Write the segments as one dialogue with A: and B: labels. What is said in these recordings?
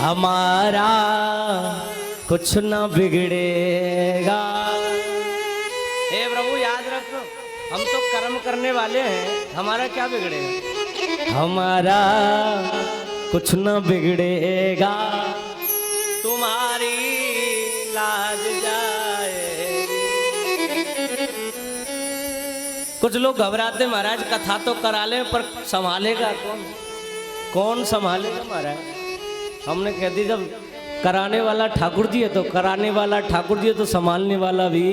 A: हमारा कुछ ना बिगड़ेगा। हे प्रभु याद रखो, हम तो कर्म करने वाले हैं, हमारा क्या बिगड़ेगा? हमारा कुछ ना बिगड़ेगा, तुम्हारी लाज जाएगी। कुछ लोग घबराते, महाराज कथा तो करा ले पर संभालेगा कौन? कौन संभालेगा महाराज? हमने कह दी जब कराने वाला ठाकुर जी है तो कराने वाला ठाकुर जी है तो संभालने वाला भी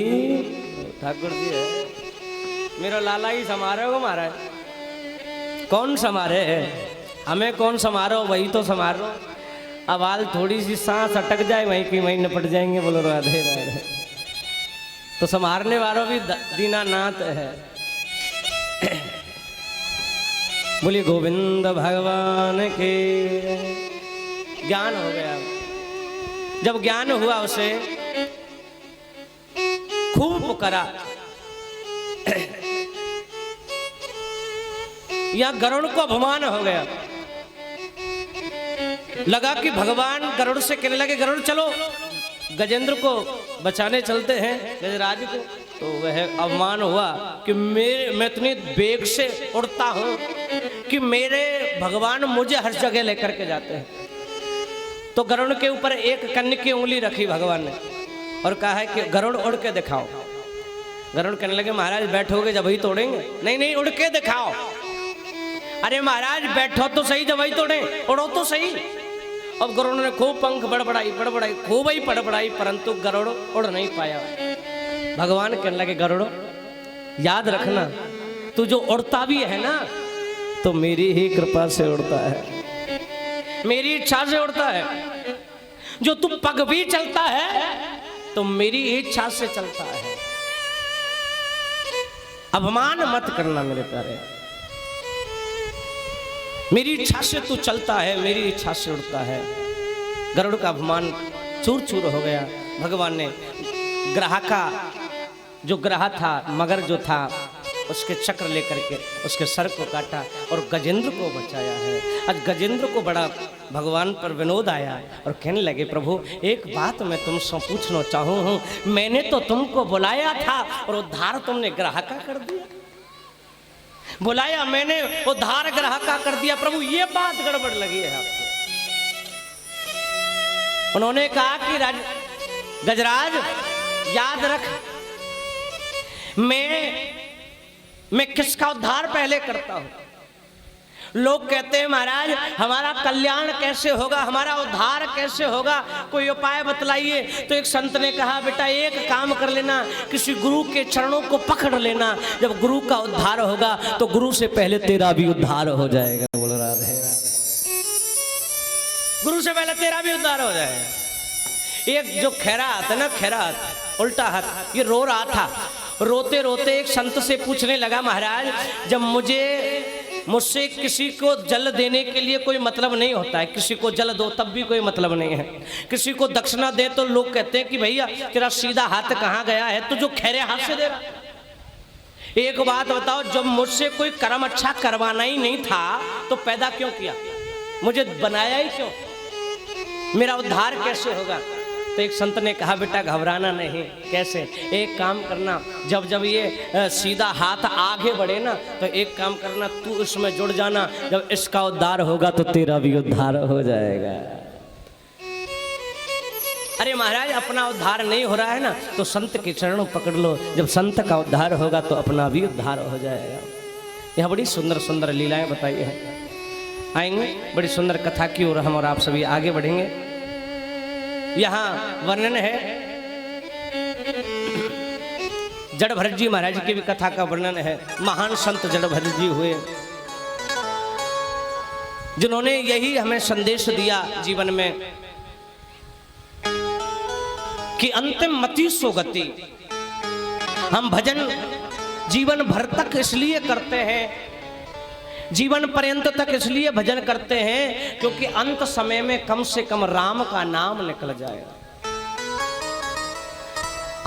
A: ठाकुर जी है। मेरा लाला ही संभालेगा महाराज, कौन संभाले है? हमें कौन संभालो? वही तो संभालो। अब हाल थोड़ी सी सांस अटक जाए वहीं की वहीं निपट जाएंगे। बोलो राधे राधे। तो संभालने वालों भी दीनानाथ है। बोलिए गोविंद भगवान के। ज्ञान हो गया। जब ज्ञान हुआ उसे खूब पुकारा। यहां गरुड़ को अपमान हो गया। लगा कि भगवान गरुड़ से कहने लगे, गरुड़ चलो गजेंद्र को बचाने चलते हैं, गजराज को। तो वह अवमान हुआ कि मैं इतनी बेग से उड़ता हूं कि मेरे भगवान मुझे हर जगह लेकर के जाते हैं। तो गरुड़ के ऊपर एक कन्या की उंगली रखी भगवान ने और कहा है कि गरुड़ उड़ के दिखाओ। गरुड़ कहने लगे महाराज बैठोगे जब ही तोड़ेंगे। नहीं नहीं उड़ के दिखाओ। अरे महाराज बैठो तो सही जब ही तोड़े, उड़ो तो सही। अब गरुड़ ने खूब पंख बड़बड़ाई खूब ही बड़बड़ाई, परंतु गरुड़ उड़ नहीं पाया। भगवान कहने लगे गरुड़ याद रखना, तू जो उड़ता भी है ना तो मेरी ही कृपा से उड़ता है, मेरी इच्छा से उड़ता है। जो तू पग भी चलता है तो मेरी इच्छा से चलता है। अपमान मत करना मेरे प्यारे। मेरी इच्छा से तू चलता है, मेरी इच्छा से उड़ता है। गरुड़ का अपमान चूर चूर हो गया। भगवान ने ग्रह का जो ग्रह था, मगर जो था, उसके चक्र लेकर के उसके सर को काटा और गजेंद्र को बचाया है। आज गजेंद्र को बड़ा भगवान पर विनोद आया और कहने लगे प्रभु एक बात मैं तुमसे पूछना चाहूँ हूँ, मैंने तो तुमको बुलाया था और उद्धार तुमने ग्रह का कर दिया। बुलाया मैंने, उद्धार ग्रह का कर दिया। प्रभु ये बात गड़बड़ लगी है आपको। उन्होंने कहा कि गजराज याद रख, मैं किसका उद्धार पहले करता हूं। लोग कहते हैं महाराज हमारा कल्याण कैसे होगा, हमारा उद्धार कैसे होगा, कोई उपाय बतलाइए। तो एक संत ने कहा बेटा एक काम कर लेना, किसी गुरु के चरणों को पकड़ लेना। जब गुरु का उद्धार होगा तो गुरु से पहले तेरा भी उद्धार हो जाएगा। बोल राधे राधे। गुरु से पहले तेरा भी उद्धार हो जाएगा। एक जो खैरा हाथ है ना, खैरा हाथ उल्टा हाथ, ये रो रहा था। रोते रोते एक संत से पूछने लगा महाराज जब मुझसे किसी को जल देने के लिए कोई मतलब नहीं होता है, किसी को जल दो तब भी कोई मतलब नहीं है, किसी को दक्षिणा दे तो लोग कहते हैं कि भैया तेरा सीधा हाथ कहाँ गया है, तो जो खैरे हाथ से दे रहा। एक बात बताओ, जब मुझसे कोई कर्म अच्छा करवाना ही नहीं था तो पैदा क्यों किया, मुझे बनाया ही क्यों, मेरा उद्धार कैसे होगा। तो एक संत ने कहा बेटा घबराना नहीं। कैसे? एक काम करना, जब जब ये सीधा हाथ आगे बढ़े ना तो एक काम करना, तू इसमें जुड़ जाना। जब इसका उद्धार होगा तो तेरा भी उद्धार हो जाएगा। अरे महाराज अपना उद्धार नहीं हो रहा है ना तो संत के चरणों पकड़ लो। जब संत का उद्धार होगा तो अपना भी उद्धार हो जाएगा। यह बड़ी सुंदर सुंदर लीलाएं बताई है। आएंगे बड़ी सुंदर कथा की ओर हम और आप सभी आगे बढ़ेंगे। यहाँ वर्णन है जड़ भरत जी महाराज की भी कथा का वर्णन है। महान संत जड़ भरत जी हुए जिन्होंने यही हमें संदेश दिया जीवन में कि अंतिम मति सो गति। हम भजन जीवन भर तक इसलिए करते हैं, जीवन पर्यंत तक इसलिए भजन करते हैं क्योंकि अंत समय में कम से कम राम का नाम निकल जाएगा।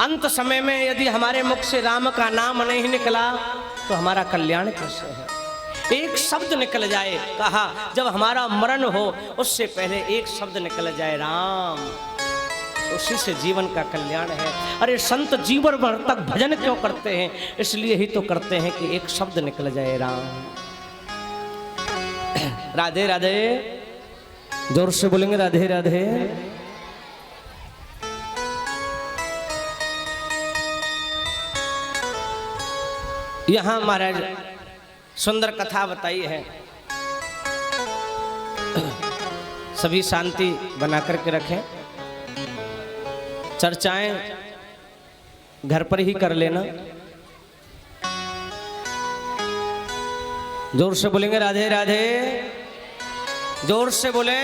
A: अंत समय में यदि हमारे मुख से राम का नाम नहीं निकला तो हमारा कल्याण कैसे है। एक शब्द निकल जाए, कहा जब हमारा मरण हो उससे पहले एक शब्द निकल जाए राम, उसी से जीवन का कल्याण है। अरे संत जीवन भर तक भजन क्यों करते हैं? इसलिए ही तो करते हैं कि एक शब्द निकल जाए राम। राधे राधे, जोर से बोलेंगे राधे राधे। यहां महाराज सुंदर कथा बताई है। सभी शांति बना करके रखें, चर्चाएं घर पर ही कर लेना। जोर से बोलेंगे राधे राधे, जोर से बोले।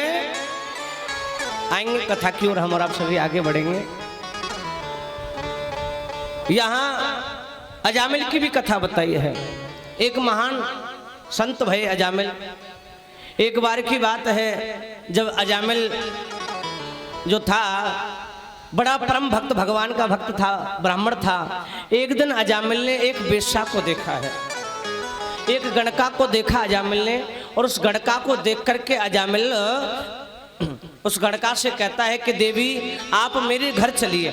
A: आएंगे कथा की ओर हम और आप सभी आगे बढ़ेंगे। यहां अजामिल की भी कथा बताई है। एक महान संत भय अजामिल। एक बार की बात है, जब अजामिल जो था बड़ा परम भक्त, भगवान का भक्त था, ब्राह्मण था। एक दिन अजामिल ने एक वेश्या को देखा है, एक गणका को देखा अजामिल ने। और उस गणका को देख करके अजामिल उस गणका से कहता है कि देवी आप मेरे घर चलिए।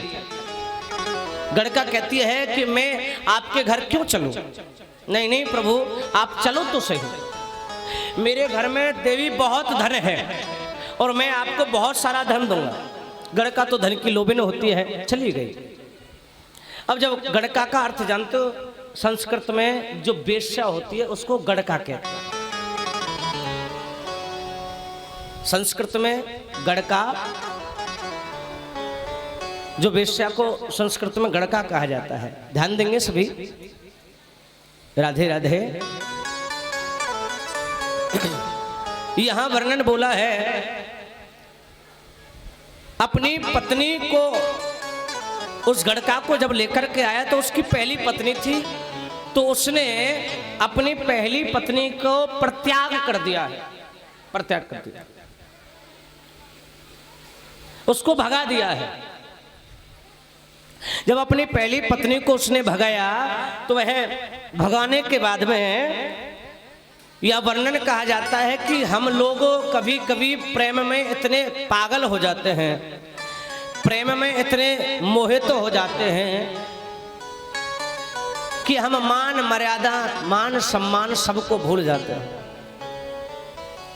A: गणका कहती है कि मैं आपके घर क्यों चलूं? नहीं नहीं प्रभु, आप चलो तो सही। मेरे घर में देवी बहुत धन है और मैं आपको बहुत सारा धन दूंगा। गणका तो धन की लोभिन होती है, चली गई। अब जब गणका का अर्थ जानते हो, संस्कृत में जो वेश्या होती है उसको गणका कहते हैं। संस्कृत में गणका, जो वेश्या को संस्कृत में गणका कहा जाता है। ध्यान देंगे सभी। राधे राधे। यहां वर्णन बोला है, अपनी पत्नी को, उस गणका को जब लेकर के आया तो उसकी पहली पत्नी थी, तो उसने अपनी पहली पत्नी को परित्याग कर दिया है, परित्याग कर दिया, उसको भगा दिया है। जब अपनी पहली पत्नी को उसने भगाया तो वह भगाने के बाद में यह वर्णन कहा जाता है कि हम लोग कभी कभी प्रेम में इतने पागल हो जाते हैं, प्रेम में इतने मोहित हो जाते हैं कि हम मान मर्यादा, मान सम्मान सबको भूल जाते हैं।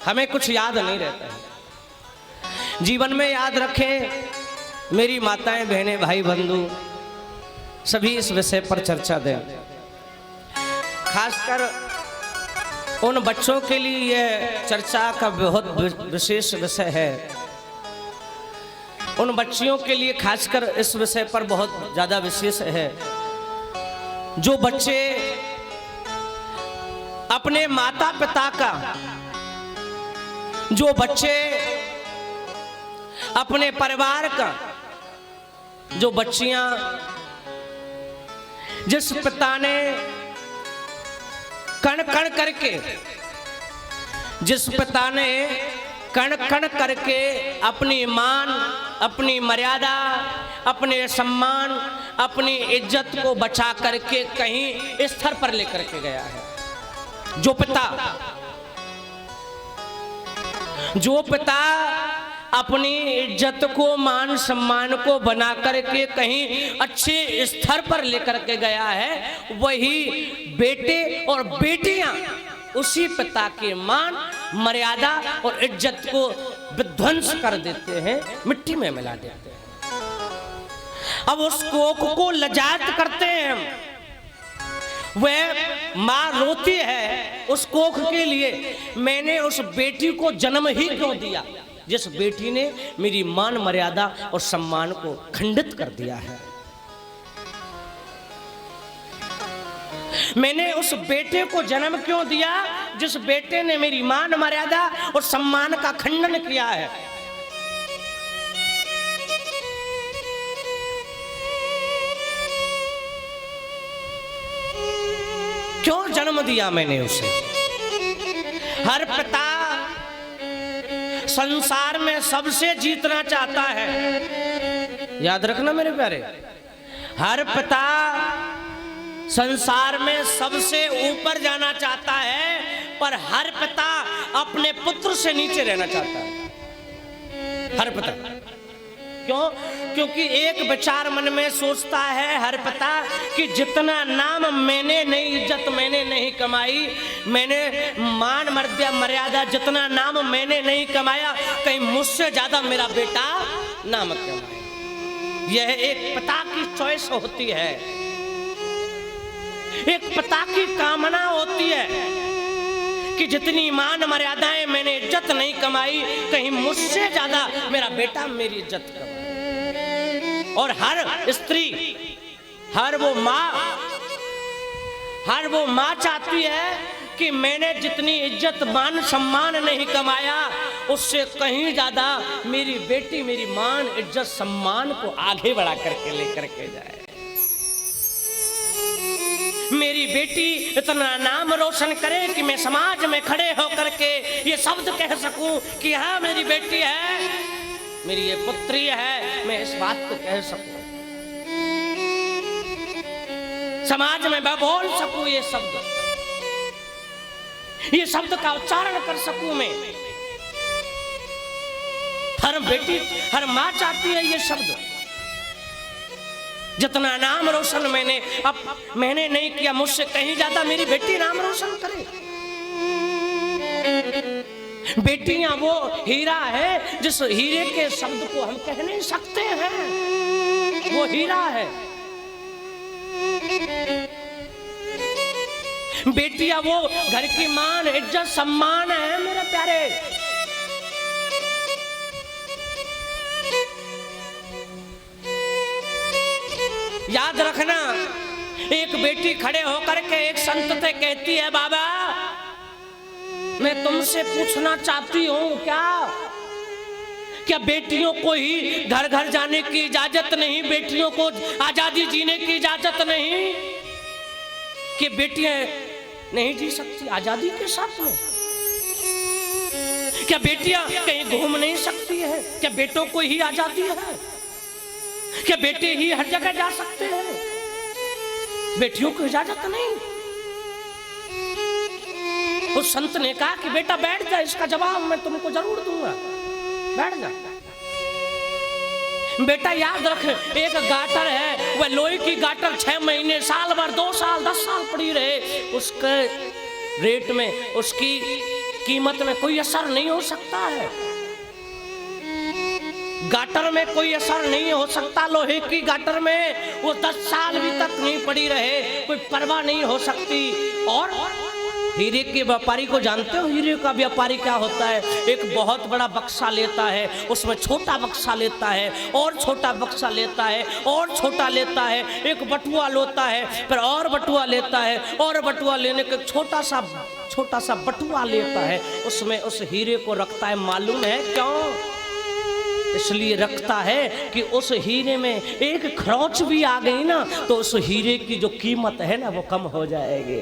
A: हमें कुछ याद नहीं रहता है। जीवन में याद रखें, मेरी माताएं, बहनें, भाई, बंधु सभी इस विषय पर चर्चा दें। खासकर उन बच्चों के लिए यह चर्चा का बहुत विशेष विषय है। उन बच्चियों के लिए खासकर इस विषय पर बहुत ज्यादा विशेष है। जो बच्चे अपने माता पिता का, जो बच्चे अपने परिवार का, जो बच्चियां जिस पिता ने कण कण करके, जिस पिता ने कण कण करके अपनी मान, अपनी मर्यादा, अपने सम्मान, अपनी इज्जत को बचा करके कहीं स्तर पर लेकर के गया है। जो पिता अपनी इज्जत को, मान सम्मान को बना करके कहीं अच्छे स्तर पर लेकर के गया है, वही बेटे और बेटियां उसी पिता के मान, मर्यादा और इज्जत को विध्वंस कर देते हैं, मिट्टी में मिला देते हैं। अब उस कोख को लजात करते हैं हम। वह माँ रोती है उस कोख के लिए, मैंने उस बेटी को जन्म ही क्यों दिया, जिस बेटी ने मेरी मान, मर्यादा और सम्मान को खंडित कर दिया है। मैंने उस बेटे को जन्म क्यों दिया जिस बेटे ने मेरी मान, मर्यादा और सम्मान का खंडन किया है। क्यों जन्म दिया मैंने उसे। हर पिता संसार में सबसे जीतना चाहता है। याद रखना मेरे प्यारे, हर पिता संसार में सबसे ऊपर जाना चाहता है, पर हर पिता अपने पुत्र से नीचे रहना चाहता है। हर पिता क्यों? क्योंकि एक विचार मन में सोचता है हर पिता कि जितना नाम मैंने नहीं, इज्जत मैंने नहीं कमाई, मैंने मान मर्यादा जितना नाम मैंने नहीं कमाया, कहीं मुझसे ज्यादा मेरा बेटा नाम कमाए। यह एक पिता की चॉइस होती है, एक पिता की कामना होती है कि जितनी मान मर्यादाएं मैंने इज्जत नहीं कमाई, कहीं मुझसे ज्यादा मेरा बेटा मेरी इज्जत कमाए। और हर स्त्री, हर वो माँ चाहती है कि मैंने जितनी इज्जत मान सम्मान नहीं कमाया, उससे कहीं ज्यादा मेरी बेटी मेरी मान इज्जत सम्मान को आगे बढ़ा करके लेकर के जाए। मेरी बेटी इतना नाम रोशन करे कि मैं समाज में खड़े होकर के ये शब्द कह सकूं कि हाँ मेरी बेटी है, मेरी ये पुत्री है, मैं इस बात को कह सकूं, समाज में मैं बोल सकूं ये शब्द का उच्चारण कर सकूं मैं। हर बेटी, हर माँ चाहती है ये शब्द, जितना नाम रोशन मैंने नहीं किया, मुझसे कहीं ज्यादा मेरी बेटी नाम रोशन करे। बेटियां वो हीरा है जिस हीरे के शब्द को हम कह नहीं सकते हैं, वो हीरा है। बेटियां वो घर की मान इज्जत सम्मान है मेरे प्यारे। याद रखना, एक बेटी खड़े होकर के एक संत से कहती है, बाबा मैं तुमसे पूछना चाहती हूं क्या बेटियों को ही घर घर जाने की इजाजत नहीं, बेटियों को आजादी जीने की इजाजत नहीं, कि बेटियां नहीं जी सकती आजादी के साथ में? क्या बेटियां कहीं घूम नहीं सकती है? क्या बेटों को ही आजादी है? क्या बेटे ही हर जगह जा सकते हैं? बेटियों को इजाजत नहीं। उस संत ने कहा कि बेटा बैठ जा, इसका जवाब मैं तुमको जरूर दूंगा, बैठ जा। बेटा याद रख, एक गाटर है, वह लोहे की गाटर 6 महीने, साल भर, 2 साल, 10 साल पड़ी रहे, उसके रेट में, उसकी कीमत में कोई असर नहीं हो सकता है। गाटर में कोई असर नहीं हो सकता, लोहे की गाटर में वो 10 साल भी तक नहीं पड़ी रहे, कोई परवाह नहीं हो सकती। और हीरे के व्यापारी को जानते हो? हीरे का व्यापारी क्या होता है? एक बहुत बड़ा बक्सा लेता है, उसमें छोटा बक्सा लेता है, और छोटा बक्सा लेता है, और छोटा लेता है, एक बटुआ लेता है, फिर और बटुआ लेता है, और बटुआ लेने के छोटा सा बटुआ लेता है, उसमें उस हीरे को रखता है। मालूम है क्यों? इसलिए रखता है कि उस हीरे में एक खरोंच भी आ गई ना, तो उस हीरे की जो कीमत है ना वो कम हो जाएगी।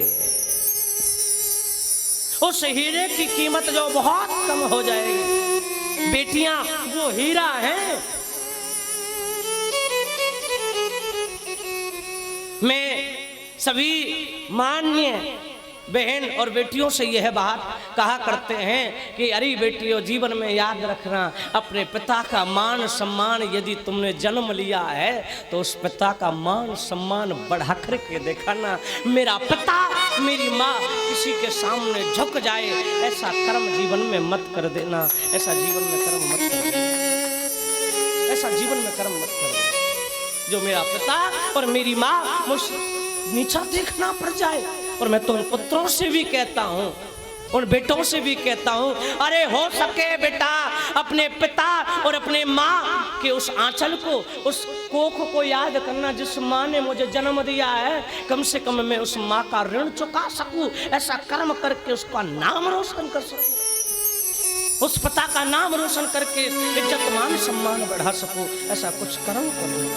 A: उस हीरे की कीमत जो बहुत कम हो जाएगी। बेटियां वो हीरा हैं। मैं सभी मान्य बहन और बेटियों से यह बात कहा करते हैं कि अरे बेटियों, जीवन में याद रखना, अपने पिता का मान सम्मान, यदि तुमने जन्म लिया है तो उस पिता का मान सम्मान बढ़ा कर के दिखाना। मेरा पिता, मेरी माँ किसी के सामने झुक जाए, ऐसा कर्म जीवन में मत कर देना, ऐसा जीवन में कर्म मत कर देना, ऐसा जीवन में कर्म मत कर देना जो मेरा पिता और मेरी माँ मुझसे नीचा देखना पड़ जाए। और मैं तो उन पुत्रों से भी कहता हूँ, उन बेटों से भी कहता हूँ, अरे हो सके बेटा अपने पिता और अपने माँ के उस आंचल को, उस कोख को याद करना जिस माँ ने मुझे जन्म दिया है। कम से कम मैं उस माँ का ऋण चुका सकूं, ऐसा कर्म करके उसका नाम रोशन कर सकूं, उस पिता का नाम रोशन करके इज्जत मान सम्मान बढ़ा सकूं, ऐसा कुछ कर्म करूं।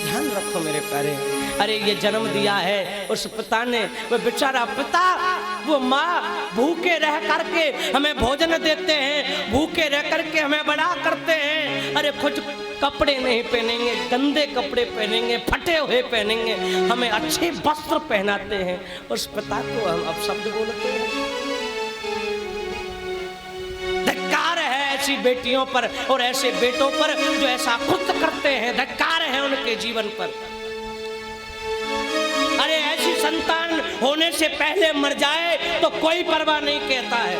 A: ध्यान रखो मेरे प्यारे। अरे ये जन्म दिया है उस पिता ने, वह बेचारा पिता वो माँ भूखे रह करके हमें भोजन देते हैं, भूखे रह करके हमें बड़ा करते हैं। अरे कुछ कपड़े नहीं पहनेंगे, गंदे कपड़े पहनेंगे, फटे हुए पहनेंगे, हमें अच्छे वस्त्र पहनाते हैं। उस पिता को हम अपशब्द बोलते हैं। धिक्कार है ऐसी बेटियों पर और ऐसे बेटों पर जो ऐसा कृत्य करते हैं। धिक्कार है उनके जीवन पर। अरे ऐसी संतान होने से पहले मर जाए तो कोई परवाह नहीं कहता है।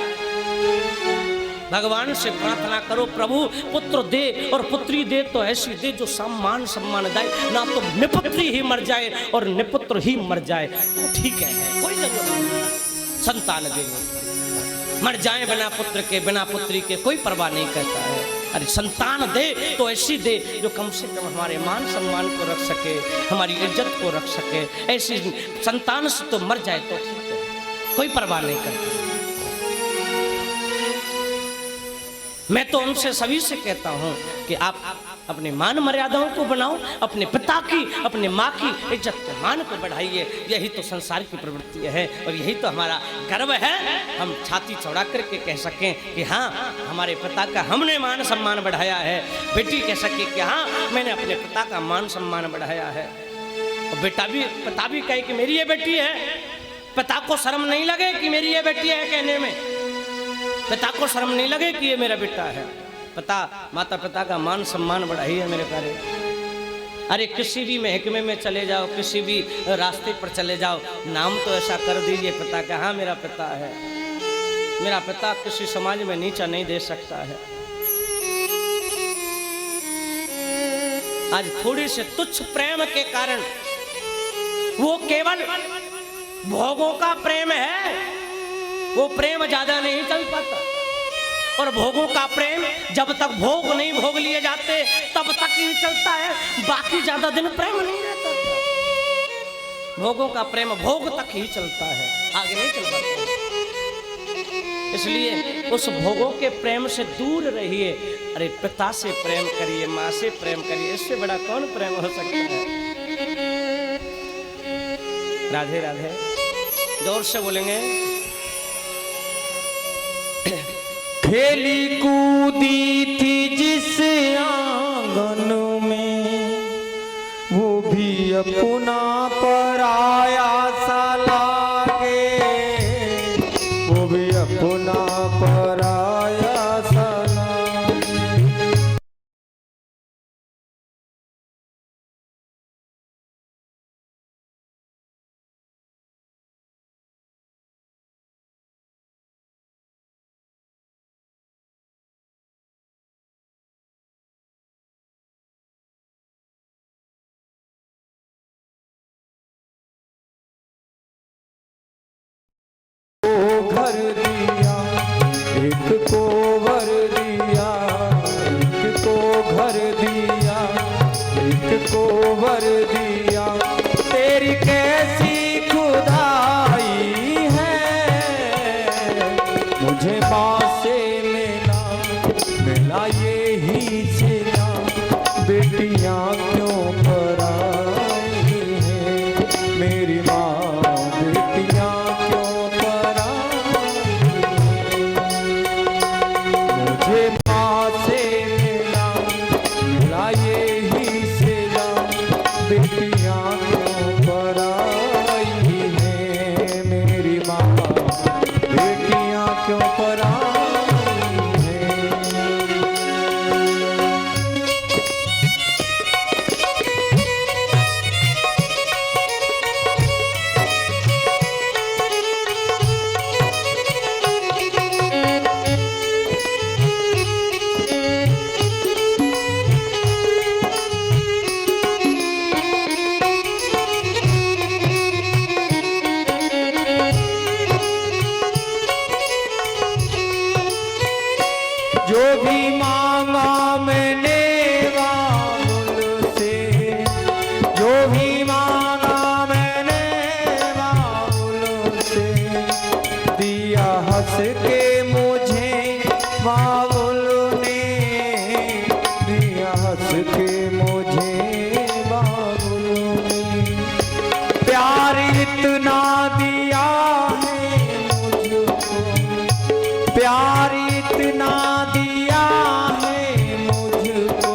A: भगवान से प्रार्थना करो, प्रभु पुत्र दे और पुत्री दे तो ऐसी दे जो सम्मान दे, ना तो निपुत्री ही मर जाए और निपुत्र ही मर जाए तो ठीक है, कोई जरूरत नहीं संतान देने। मर जाए बिना पुत्र के, बिना पुत्री के, कोई परवाह नहीं कहता है। अरे संतान दे तो ऐसी दे जो कम से कम हमारे मान सम्मान को रख सके, हमारी इज्जत को रख सके। ऐसी संतान से तो मर जाए तो ठीक है, कोई परवाह नहीं करता। मैं तो उनसे सभी से कहता हूं कि आप अपने मान मर्यादाओं को बनाओ, अपने पिता की, अपने माँ की इज्जत के मान को बढ़ाइए। यही तो संसार की प्रवृत्ति है और यही तो हमारा गर्व है। हम छाती चौड़ा करके कह सकें कि हाँ, हमारे पिता का हमने मान सम्मान बढ़ाया है। बेटी कह सके कि हाँ, मैंने अपने पिता का मान सम्मान बढ़ाया है। और पिता भी कहे कि मेरी ये बेटी है। पिता को शर्म नहीं लगे कि मेरी ये बेटी है कहने में? पिता को शर्म नहीं लगे कि ये मेरा बेटा है? माता पिता का मान सम्मान बढ़ाई है मेरे प्यारे। अरे किसी भी महकमे में चले जाओ, किसी भी रास्ते पर चले जाओ, नाम तो ऐसा कर दीजिए पिता का, हाँ मेरा पिता है। मेरा पिता किसी समाज में नीचा नहीं दे सकता है। आज थोड़ी से तुच्छ प्रेम के कारण, वो केवल भोगों का प्रेम है, वो प्रेम ज्यादा नहीं चल पाता। और भोगों का प्रेम जब तक भोग नहीं भोग लिए जाते तब तक ही चलता है, बाकी ज्यादा दिन प्रेम नहीं रहता। भोगों का प्रेम भोग तक ही चलता है, आगे नहीं चल पाता। इसलिए उस भोगों के प्रेम से दूर रहिए। अरे पिता से प्रेम करिए, माँ से प्रेम करिए, इससे बड़ा कौन प्रेम हो सकता है? राधे राधे। जोर से बोलेंगे।
B: खेली कूदी थी जिस आंगन में, वो भी अपना पराया सा लागे, वो भी अपना पराया सा लागे। घर दिया एक को वर दिया, एक को घर दिया एक को वर दिया। तेरी कैसी खुदाई है, मुझे पासे मिला यही सिला। बेटियां क्यों पराई हैं मेरी माँ, बेटियां जो भी मांगा मैंने बाबुल से, जो भी मांगा मैंने बाबुल से, दिया हंस के मुझे बाबुल ने, दिया हंस के मुझे बाबुल ने। प्यार इतना दिया है प्यार इतना दिया है मुझको,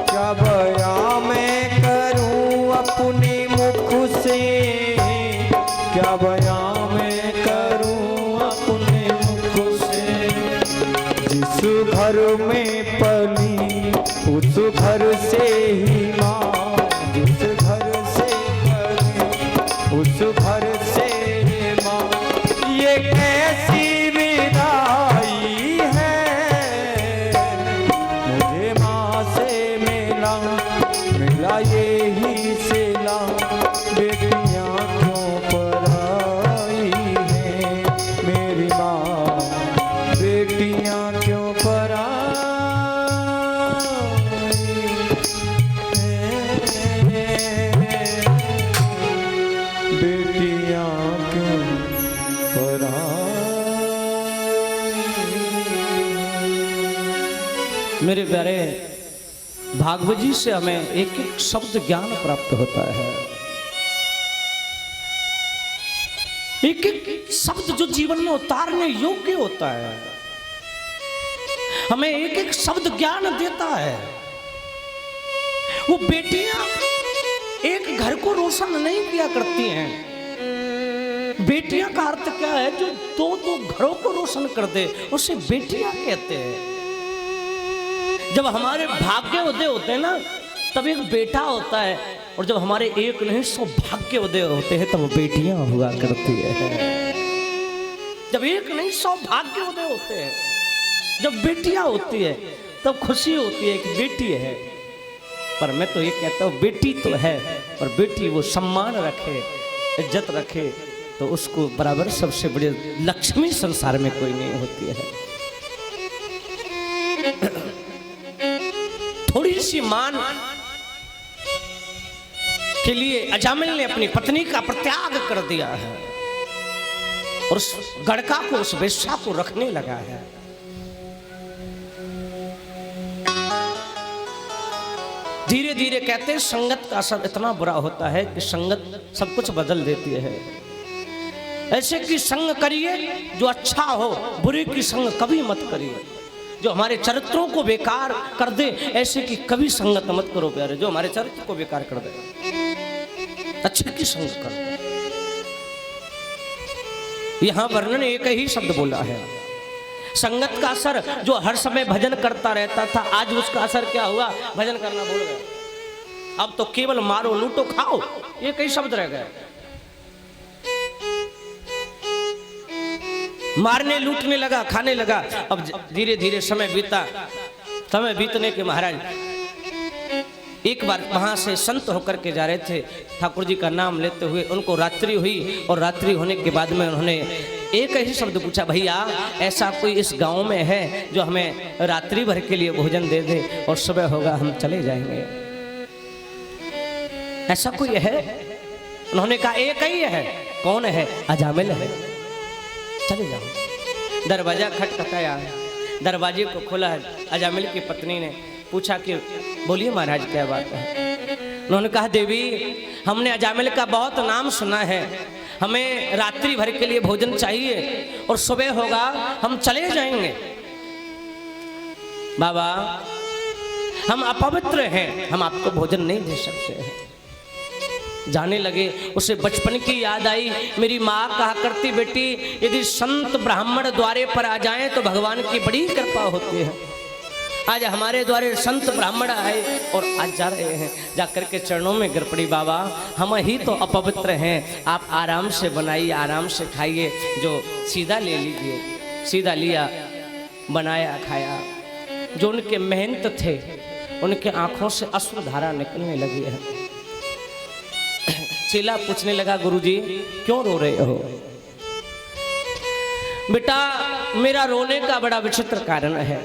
B: क्या बयां मैं करूं अपने मुख से, क्या बयां मैं करूं अपने मुख से। जिस घर में पली उस घर से ही माँ, जिस घर से पली उस घर से ही माँ। ये कैसी विदाई है, मुझे माँ से मिला मिला यही सिला। बेटियां क्यों पराई हैं मेरी माँ, बेटियां क्यों पराई हैं, बेटियां क्यों
A: मेरे प्यारे भागवत जी से हमें एक एक शब्द ज्ञान प्राप्त होता है। एक एक शब्द जो जीवन में उतारने योग्य होता है, हमें एक एक शब्द ज्ञान देता है। वो बेटियां एक घर को रोशन नहीं किया करती हैं। बेटियां का अर्थ क्या है? जो दो दो घरों को रोशन कर दे उसे बेटियां कहते हैं। जब हमारे भाग्य उदय होते हैं ना, तब एक बेटा होता है, और जब हमारे एक नहीं सौभाग्य उदय होते हैं तब बेटियां हुआ करती है। जब एक नहीं सौभाग्य उदय होते हैं, जब बेटियां होती है तब खुशी होती है कि बेटी है। पर मैं तो ये कहता हूँ बेटी तो है, और बेटी वो सम्मान रखे, इज्जत रखे, तो उसको बराबर सबसे बड़ी लक्ष्मी संसार में कोई नहीं होती है। थोड़ी सी मान के लिए अजामिल ने अपनी पत्नी का परित्याग कर दिया है, और उस गड़का को, उस वेश्या को रखने लगा है। धीरे धीरे कहते हैं संगत का असर इतना बुरा होता है कि संगत सब कुछ बदल देती है। ऐसे की संग करिए जो अच्छा हो, बुरे की संग कभी मत करिए। जो हमारे चरित्रों को बेकार कर दे, ऐसे की कभी संगत मत करो प्यारे। जो हमारे चरित्र को बेकार कर दे, अच्छे की संग कर। यहां वर्णन एक ही शब्द बोला है, संगत का असर। जो हर समय भजन करता रहता था, आज उसका असर क्या हुआ? भजन करना भूल गया। अब तो केवल मारो लूटो खाओ, ये कई शब्द रह गए। मारने लूटने लगा, खाने लगा। अब धीरे धीरे समय बीता। समय बीतने के महाराज एक बार वहां से संत होकर के जा रहे थे, ठाकुर जी का नाम लेते हुए। उनको रात्रि हुई, और रात्रि होने के बाद में उन्होंने एक ही शब्द पूछा, भैया ऐसा कोई इस गांव में है जो हमें रात्रि भर के लिए भोजन दे दे, और सुबह होगा हम चले जाएंगे? ऐसा कोई है? उन्होंने कहा एक ही है। कौन है? अजामिल है, चले जाओ। दरवाजा खटखटाया, दरवाजे को खोला। अजामिल की पत्नी ने पूछा कि बोलिए महाराज क्या बात है? उन्होंने कहा देवी, हमने अजामिल का बहुत नाम सुना है, हमें रात्रि भर के लिए भोजन चाहिए, और सुबह होगा हम चले जाएंगे। बाबा हम अपवित्र हैं, हम आपको भोजन नहीं दे सकते हैं। जाने लगे। उसे बचपन की याद आई। मेरी माँ कहा करती, बेटी यदि संत ब्राह्मण द्वारे पर आ जाएं तो भगवान की बड़ी कृपा होती है। आज हमारे द्वारे संत ब्राह्मण आए और आज जा रहे हैं, जाकर के चरणों में गिर पड़ी। बाबा हम ही तो अपवित्र हैं, आप आराम से बनाइए, आराम से खाइए, जो सीधा ले लीजिए। सीधा लिया, बनाया, खाया। जो उनके मेहनत थे उनके आंखों से अश्रुधारा निकलने लगी है। चेला पूछने लगा, गुरुजी क्यों रो रहे हो? बेटा मेरा रोने का बड़ा विचित्र कारण है।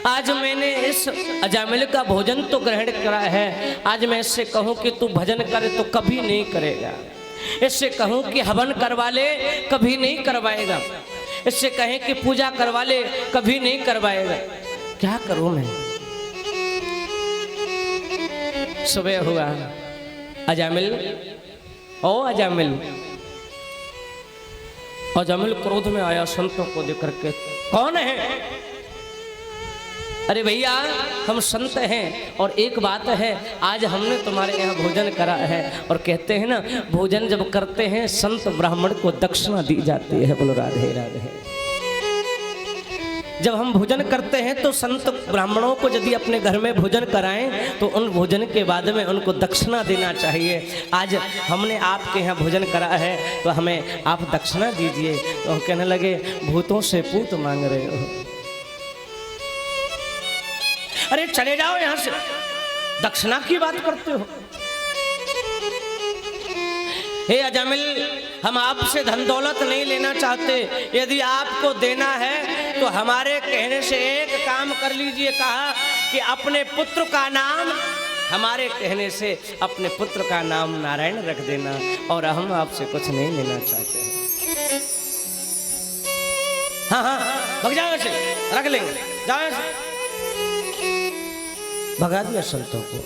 A: आज मैंने इस अजामिल का भोजन तो ग्रहण करा है, आज मैं इससे कहूं कि तू भजन करे तो कभी नहीं करेगा। इससे कहूं कि हवन करवा ले, कभी नहीं करवाएगा। इससे कहें कि पूजा करवा ले, कभी नहीं करवाएगा। क्या करूं मैं? सुबह हुआ, अजामिल, ओ अजामिल, अजामिल क्रोध में आया संतों को देख करके, कौन है? अरे भैया हम संत हैं और एक बात है, आज हमने तुम्हारे यहाँ भोजन करा है। और कहते हैं ना, भोजन जब करते हैं संत ब्राह्मण को दक्षिणा दी जाती है। बोलो राधे राधे। जब हम भोजन करते हैं तो संत ब्राह्मणों को यदि अपने घर में भोजन कराएं तो उन भोजन के बाद में उनको दक्षिणा देना चाहिए। आज हमने आपके यहाँ भोजन करा है तो हमें आप दक्षिणा दीजिए। तो हम कहने लगे, भूतों से पूत मांग रहे हो? अरे चले जाओ यहाँ से, दक्षिणा की बात करते हो? हे अजामिल, हम आपसे धन दौलत नहीं लेना चाहते, यदि आपको देना है तो हमारे कहने से एक काम कर लीजिए। कहा कि अपने पुत्र का नाम, हमारे कहने से अपने पुत्र का नाम नारायण रख देना, और हम आपसे कुछ नहीं लेना चाहते हैं। हाँ हाँ भग जाओ ऐसे, रख लेंगे, जाओ ऐसे। भगा दिया संतों को।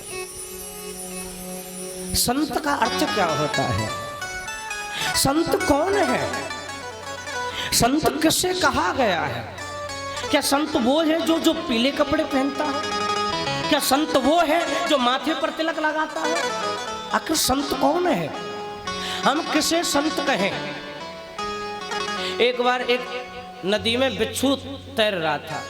A: संत का अर्थ क्या होता है? संत कौन है? संत किसे कहा गया है? क्या संत वो है जो पीले कपड़े पहनता है? क्या संत वो है जो माथे पर तिलक लगाता है? आखिर संत कौन है? हम किसे संत कहें? एक बार एक नदी में बिच्छू तैर रहा था,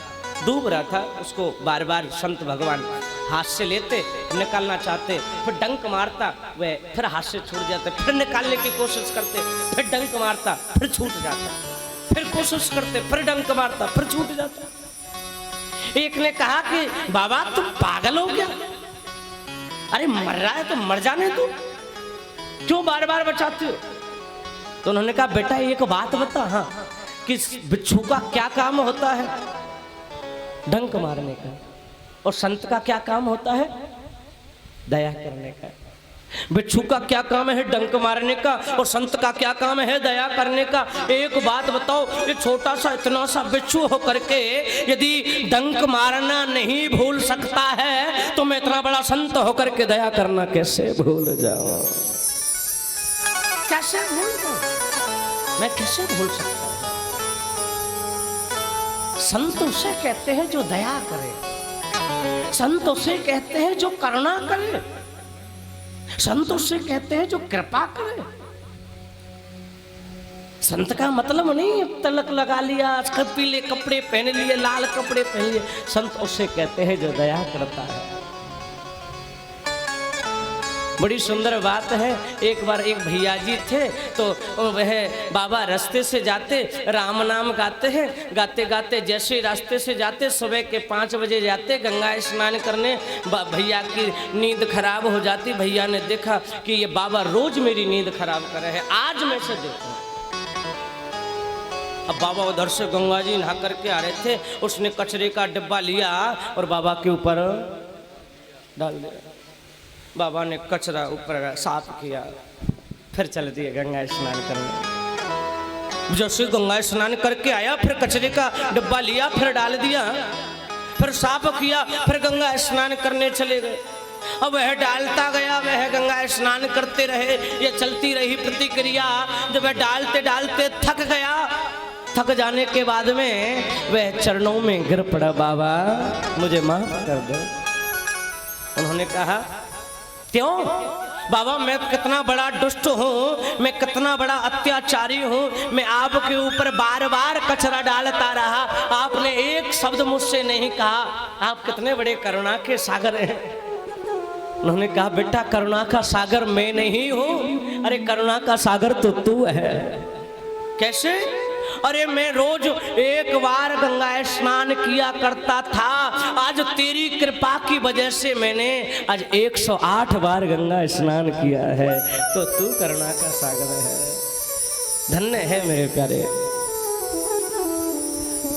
A: डूब रहा था, उसको बार बार संत भगवान हाथ से लेते, निकालना चाहते, फिर डंक मारता, वह फिर हाथ से छूट जाते, फिर निकालने की कोशिश करते, फिर डंक मारता, फिर छूट जाता, फिर कोशिश करते, फिर डंक मारता, फिर छूट जाता। एक ने कहा कि बाबा तुम पागल हो क्या? अरे मर रहा है तो मर जाने दो, क्यों बार बार बचाते हो? तो उन्होंने कहा, बेटा एक बात बता, हाँ, कि बिच्छू का क्या काम होता है? डंक मारने का। और संत का क्या काम होता है? दया करने का। बिच्छू का क्या काम है? डंक मारने का। और संत का क्या काम है? दया करने का। एक बात बताओ, ये छोटा सा इतना सा बिच्छू हो करके यदि डंक मारना नहीं भूल सकता है तो मैं इतना बड़ा संत होकर के दया करना कैसे भूल जाऊं? कैसे भूल जाऊं? मैं कैसे भूल सकता हूं? संत उसे कहते हैं जो दया करे, संत उसे कहते हैं जो करुणा करे, संत उसे कहते हैं जो कृपा करे। संत का मतलब नहीं तिलक लगा लिया, पीले कपड़े पहन लिए, लाल कपड़े पहन लिए। संत उसे कहते हैं जो दया करता है। बड़ी सुंदर बात है। एक बार एक भैया जी थे तो वह बाबा रास्ते से जाते राम नाम गाते हैं, गाते गाते जैसे रास्ते से जाते, सुबह के 5 बजे जाते गंगा स्नान करने। भैया की नींद खराब हो जाती। भैया ने देखा कि ये बाबा रोज मेरी नींद खराब कर रहे हैं, आज मैं से देखूं। अब बाबा उधर से गंगा जी नहा करके आ रहे थे, उसने कचरे का डिब्बा लिया और बाबा के ऊपर डाल दिया। बाबा ने कचरा ऊपर साफ किया, फिर चल दिए गंगा स्नान करने। जैसे गंगा स्नान करके आया, फिर कचरे का डिब्बा लिया, फिर डाल दिया, फिर साफ किया, फिर गंगा स्नान करने चले गए। अब वह डालता गया, वह गंगा स्नान करते रहे, ये चलती रही प्रतिक्रिया। जब वह डालते डालते थक गया, थक जाने के बाद में वह चरणों में गिर पड़ा, बाबा मुझे माफ कर दो। उन्होंने कहा, क्यों बाबा, मैं कितना बड़ा दुष्ट हूँ, मैं कितना बड़ा अत्याचारी हूँ, मैं आपके ऊपर बार बार कचरा डालता रहा, आपने एक शब्द मुझसे नहीं कहा, आप कितने बड़े करुणा के सागर हैं। उन्होंने कहा, बेटा करुणा का सागर मैं नहीं हूँ, अरे करुणा का सागर तो तू है। कैसे? अरे मैं रोज एक बार गंगा स्नान किया करता था, आज तेरी कृपा की वजह से मैंने आज 108 बार गंगा स्नान किया है, तो तू करुणा का सागर है। धन्य है मेरे प्यारे।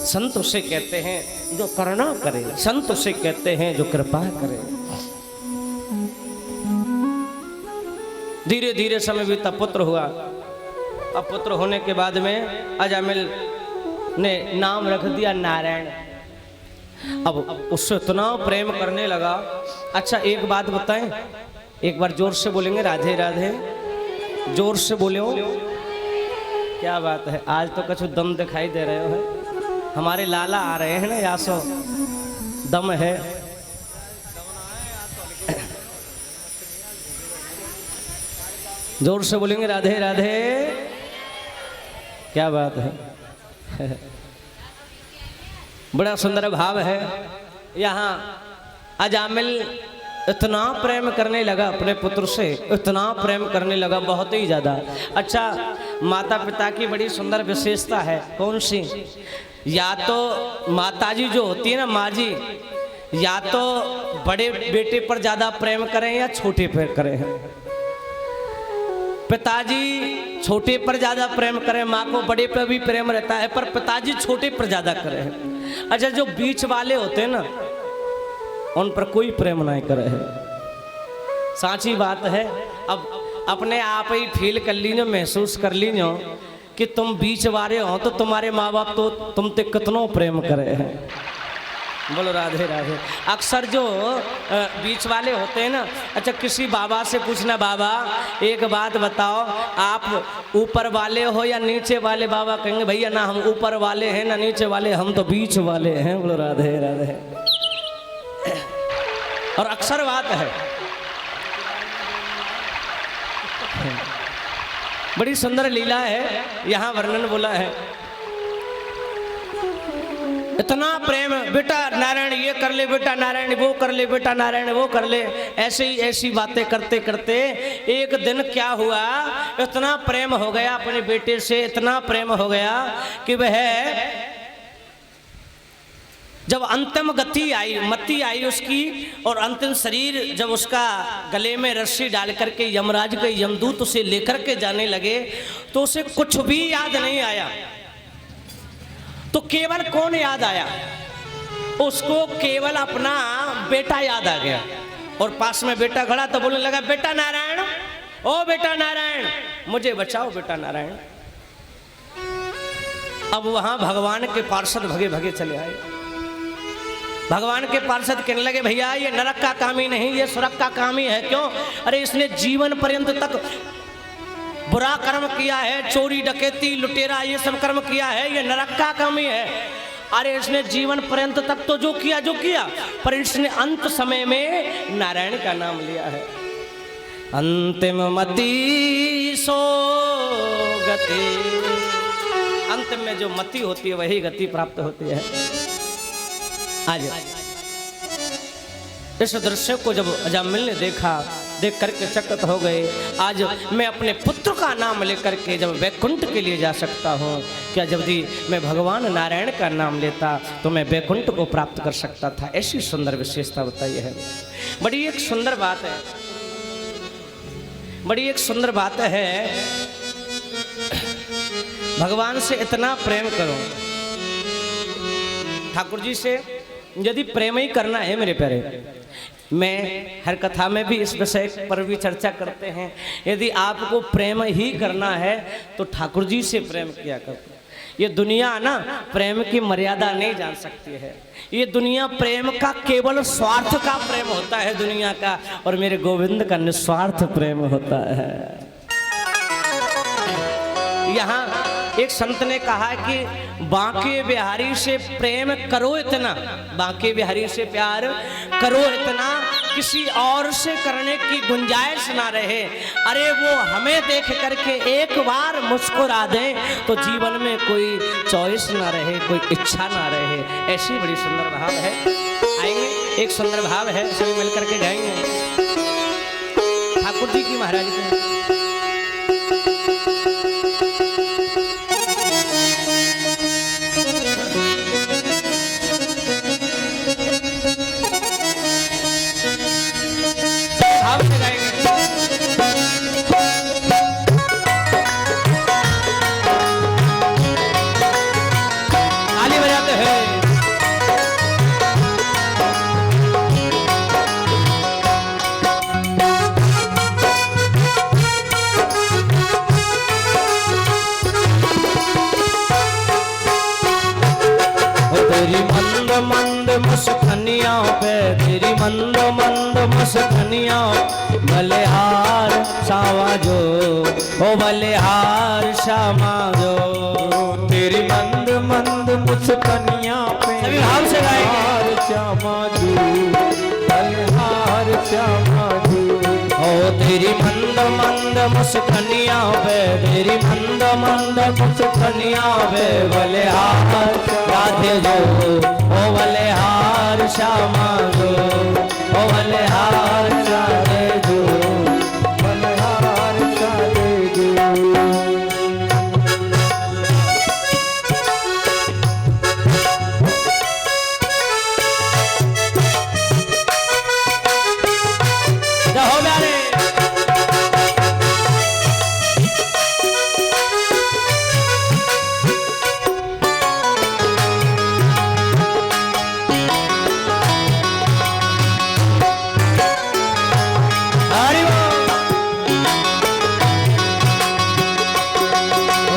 A: संत उसे कहते हैं जो करुणा करे, संत उसे कहते हैं जो कृपा करे। धीरे धीरे समय बीता, पुत्र हुआ। अब पुत्र होने के बाद में अजामिल ने नाम रख दिया नारायण। अब उससे इतना प्रेम करने लगा। अच्छा एक बात बताएं, एक बार जोर से बोलेंगे राधे राधे, जोर से बोले हो। क्या बात है, आज तो कुछ दम दिखाई दे रहे हो। हमारे लाला आ रहे हैं ना, यासो दम है। जोर से बोलेंगे राधे राधे। क्या बात है। बड़ा सुंदर भाव है। यहाँ अजामिल इतना प्रेम करने लगा अपने पुत्र से, इतना प्रेम करने लगा, बहुत ही ज़्यादा। अच्छा, माता पिता की बड़ी सुंदर विशेषता है। कौन सी? या तो माताजी जो होती है ना, माँ जी, या तो बड़े बेटे पर ज़्यादा प्रेम करें या छोटे पर करें। पिताजी छोटे पर ज़्यादा प्रेम करें, माँ को बड़े पर भी प्रेम रहता है, पर पिताजी छोटे पर ज़्यादा करें। अच्छा, जो बीच वाले होते हैं ना, उन पर कोई प्रेम नहीं करे है। साची बात है। अब अपने आप ही फील कर लीजिए, महसूस कर लीजिए कि तुम बीच वाले हो तो तुम्हारे माँ बाप तो तुम ते कितनों प्रेम करे हैं। बोलो राधे राधे। अक्सर जो बीच वाले होते हैं ना, अच्छा किसी बाबा से पूछना, बाबा एक बात बताओ, आप ऊपर वाले हो या नीचे वाले? बाबा कहेंगे भैया ना हम ऊपर वाले हैं ना नीचे वाले, हम तो बीच वाले हैं। बोलो राधे राधे। और अक्सर बात है, बड़ी सुंदर लीला है, यहाँ वर्णन बोला है। इतना प्रेम, बेटा नारायण ये कर ले, बेटा नारायण वो कर ले, बेटा नारायण वो कर ले, ऐसे ही ऐसी बातें करते करते एक दिन क्या हुआ, इतना प्रेम हो गया अपने बेटे से, इतना प्रेम हो गया कि वह जब अंतिम गति आई, मति आई उसकी, और अंतिम शरीर जब उसका गले में रस्सी डाल करके यमराज के यमदूत उसे लेकर के जाने लगे, तो उसे कुछ भी याद नहीं आया। तो केवल कौन याद आया? उसको केवल अपना बेटा याद आ गया। और पास में बेटा खड़ा तो बोलने लगा, बेटा नारायण, ओ बेटा नारायण, मुझे बचाओ बेटा नारायण। अब वहां भगवान के पार्षद भगे भगे चले आए। भगवान के पार्षद कहने लगे, भैया ये नरक का काम ही नहीं, ये स्वर्ग का काम ही है। क्यों? अरे इसने जीवन पर्यंत तक बुरा कर्म किया है, चोरी डकैती लुटेरा ये सब कर्म किया है, ये नरक का काम ही है। अरे इसने जीवन पर्यंत तक तो जो किया, पर इसने अंत समय में नारायण का नाम लिया है। अंतिम मति सो गति, अंत में जो मति होती है वही गति प्राप्त होती है। आज इस दृश्य को जब अजामिल ने देखा, देख करके चकित हो गए। आज मैं अपने पुत्र का नाम लेकर के जब वैकुंठ के लिए जा सकता हूँ, क्या जब भी मैं भगवान नारायण का नाम लेता तो मैं वैकुंठ को प्राप्त कर सकता था। ऐसी सुंदर विशेषता बताई है। बड़ी एक सुंदर बात है, बड़ी एक सुंदर बात है। भगवान से इतना प्रेम करो, ठाकुर जी से यदि प्रेम ही करना है मेरे प्यारे, मैं हर कथा में भी इस विषय पर भी चर्चा करते हैं, यदि आपको प्रेम ही करना है तो ठाकुर जी से प्रेम किया करो। ये दुनिया ना प्रेम की मर्यादा नहीं जान सकती है। ये दुनिया प्रेम का केवल स्वार्थ का प्रेम होता है दुनिया का, और मेरे गोविंद का निस्वार्थ प्रेम होता है। यहाँ एक संत ने कहा कि बांके बिहारी से प्रेम करो इतना, बांके बिहारी से प्यार करो इतना, किसी और से करने की गुंजाइश ना रहे। अरे वो हमें देख करके एक बार मुस्कुरा दें तो जीवन में कोई चॉइस ना रहे, कोई इच्छा ना रहे। ऐसी बड़ी सुंदर भाव है। आएंगे, एक सुंदर भाव है, सभी मिलकर के गाएंगे ठाकुर जी की, महाराज की। तेरी मंद मंद मुस्कनिया बलिहार श्यामा जो, ओ बलिहार श्यामा जो।
B: तेरी मंद मंद मुस्कनिया पे
A: सभी भाव से गाएंगे।
B: बलिहार श्यामा जू, बलिहार श्यामा जू।
A: ओ तेरी मंद मंद मुस्कनिया पे, तेरी मंद मंद मुस्कनिया पे बलिहार राधे जो, ओ बलिहार श्यामा जो, ओ बलिहार राधे जो,
B: बलिहार राधे जू।
A: हो प्यारे। हरि बोल।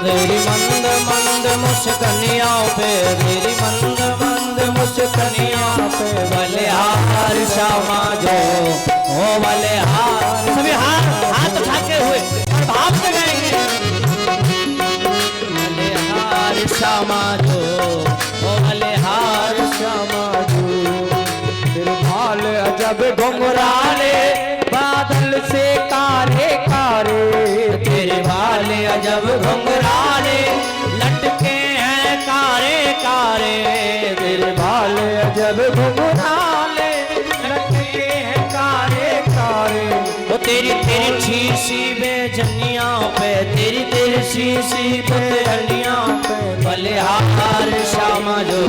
A: तेरी मंद मंद मुस्कनिया पे, तेरी मंद मंद मुस्कनिया पे बलिहार श्यामा जो, ओ बलिहार। सभी हाथ उठाते हुए और भाव से गाएंगे। बलिहार श्यामा जो, ओ बलिहार
B: श्यामा जू। तेरे भाल अजब घुंघराले बादल से काले कारे।
A: तेरे बाल अजब घुंघराले लटके हैं कारे कारे।
B: तेरे भाल अजब घुंघराले लटके हैं कारे कारे।
A: ओ तेरी तिरछी सी बेजनिया पे, तेरी तिरछी सी बेजनिया पे बलिहार श्यामा जो,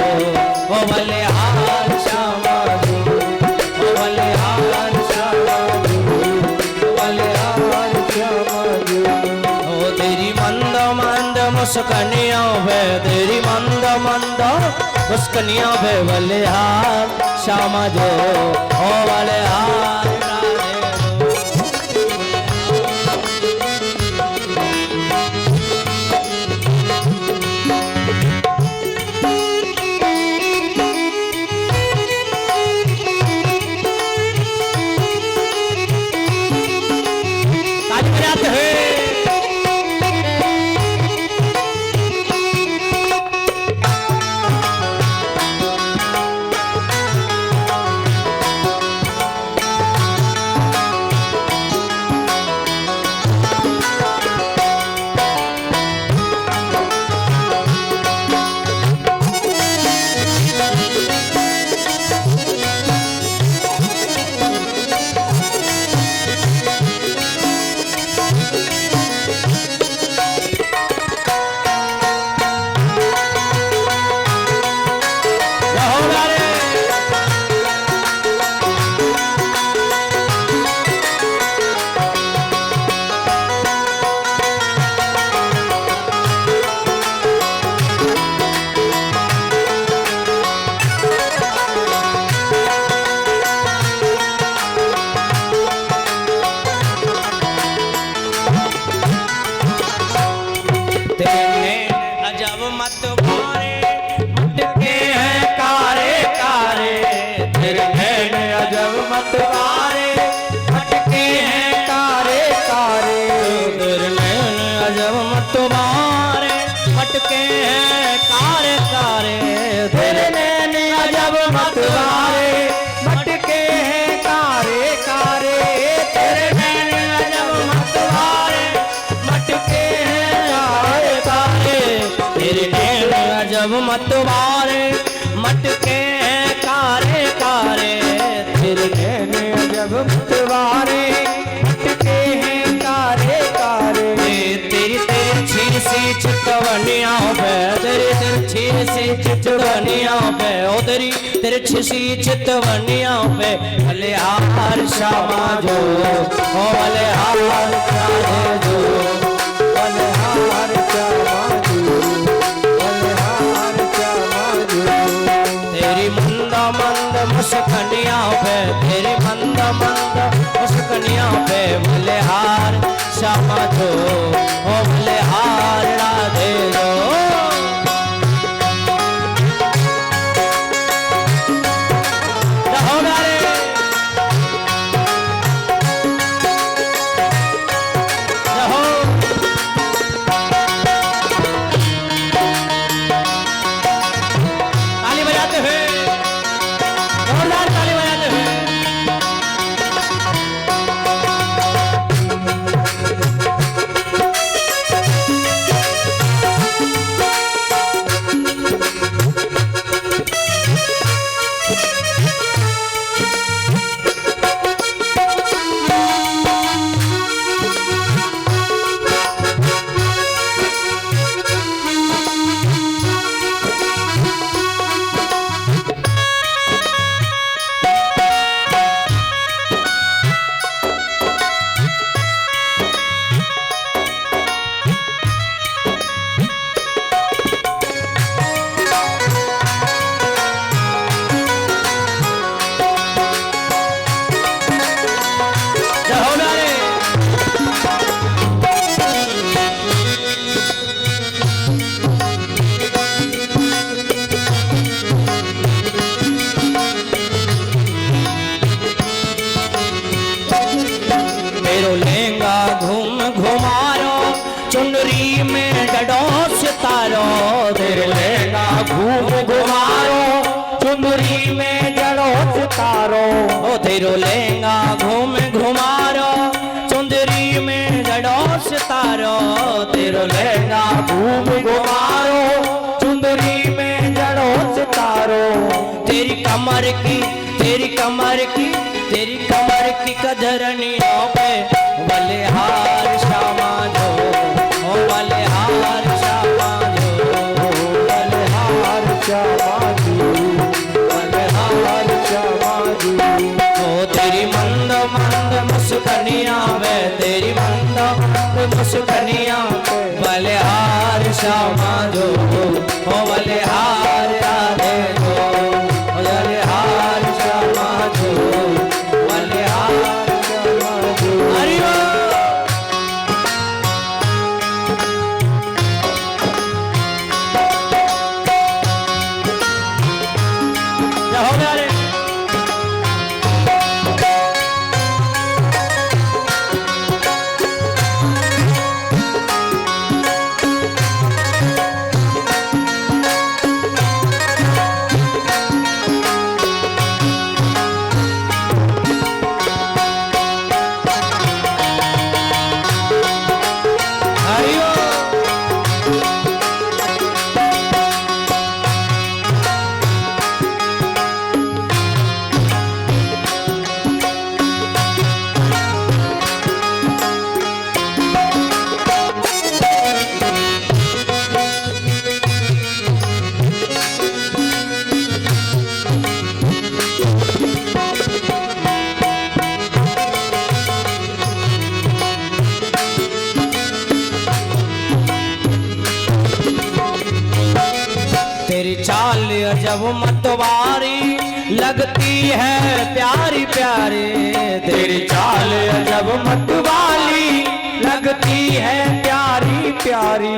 A: ओ बलिहार श्यामा जो, ओ बलिहार श्यामा जो, ओ बलिहार श्यामा जो। ओ तेरी मंद मंद मुस्कनिया पे, तेरी मंद मंद मुस्कनिया पे बलिहार श्यामा जो, ओ बलिहार राधे जो। ताली बजाते हुए
B: मतवारे भटके हैं कारे कारे।
A: तेरे नैन अजब मतवारे भटके हैं कारे कारे।
B: तेरे नैन अजब मतवारे भटके हैं कारे कारे।
A: तेरे नैन अजब मतवारे भटके हैं कारे कारे। तेरे नैन अजब मतवारे भटके हैं कारे कारे।
B: तेरे नैन अजब मतवारे भटके हैं कारे कारे।
A: तेरी तिरछी सी चितवनिया पे, तेरी तिरछी सी चितवनिया पे, ओ तेरी तिरछी सी चितवनिया पे भले हार श्यामा जो, ओ भले हार राधे जो,
B: भले हार श्यामा जो, भले हार श्यामा जो।
A: तेरी मंद मंद मुस्कनिया पे, तेरी मंद मंद मुस्कनिया पे भले हार श्यामा जो, ओ भले हार राधे जो। रहो प्यारे। तेरो लहंगा घूम घुमारो चुंदरी में जड़ो सितारो तेरो लहंगा
B: घूम घुमारो चुंदरी में जड़ो सितारो
A: तेरी कमर की कजरनियों पे बलिहार श्यामा जो हो बलिहार श्यामा जो
B: बलिहार श्यामा जी बलिहार श्यामा जी
A: हो तेरी मंद मंद मुस्कनिया वे तेरी मंद मंद मुस्कनिया बलिहार श्यामा जो हो बलिहार राधे जो बलिहार श्यामा जो बलिहार
B: श्यामा जी
A: हरि ओम। क्या हो गया रे? हरि ओम। तेरी चाल अजब मतवारी लगती है प्यारी प्यारी
B: तेरी चाल अजब मतवाली लगती है प्यारी प्यारी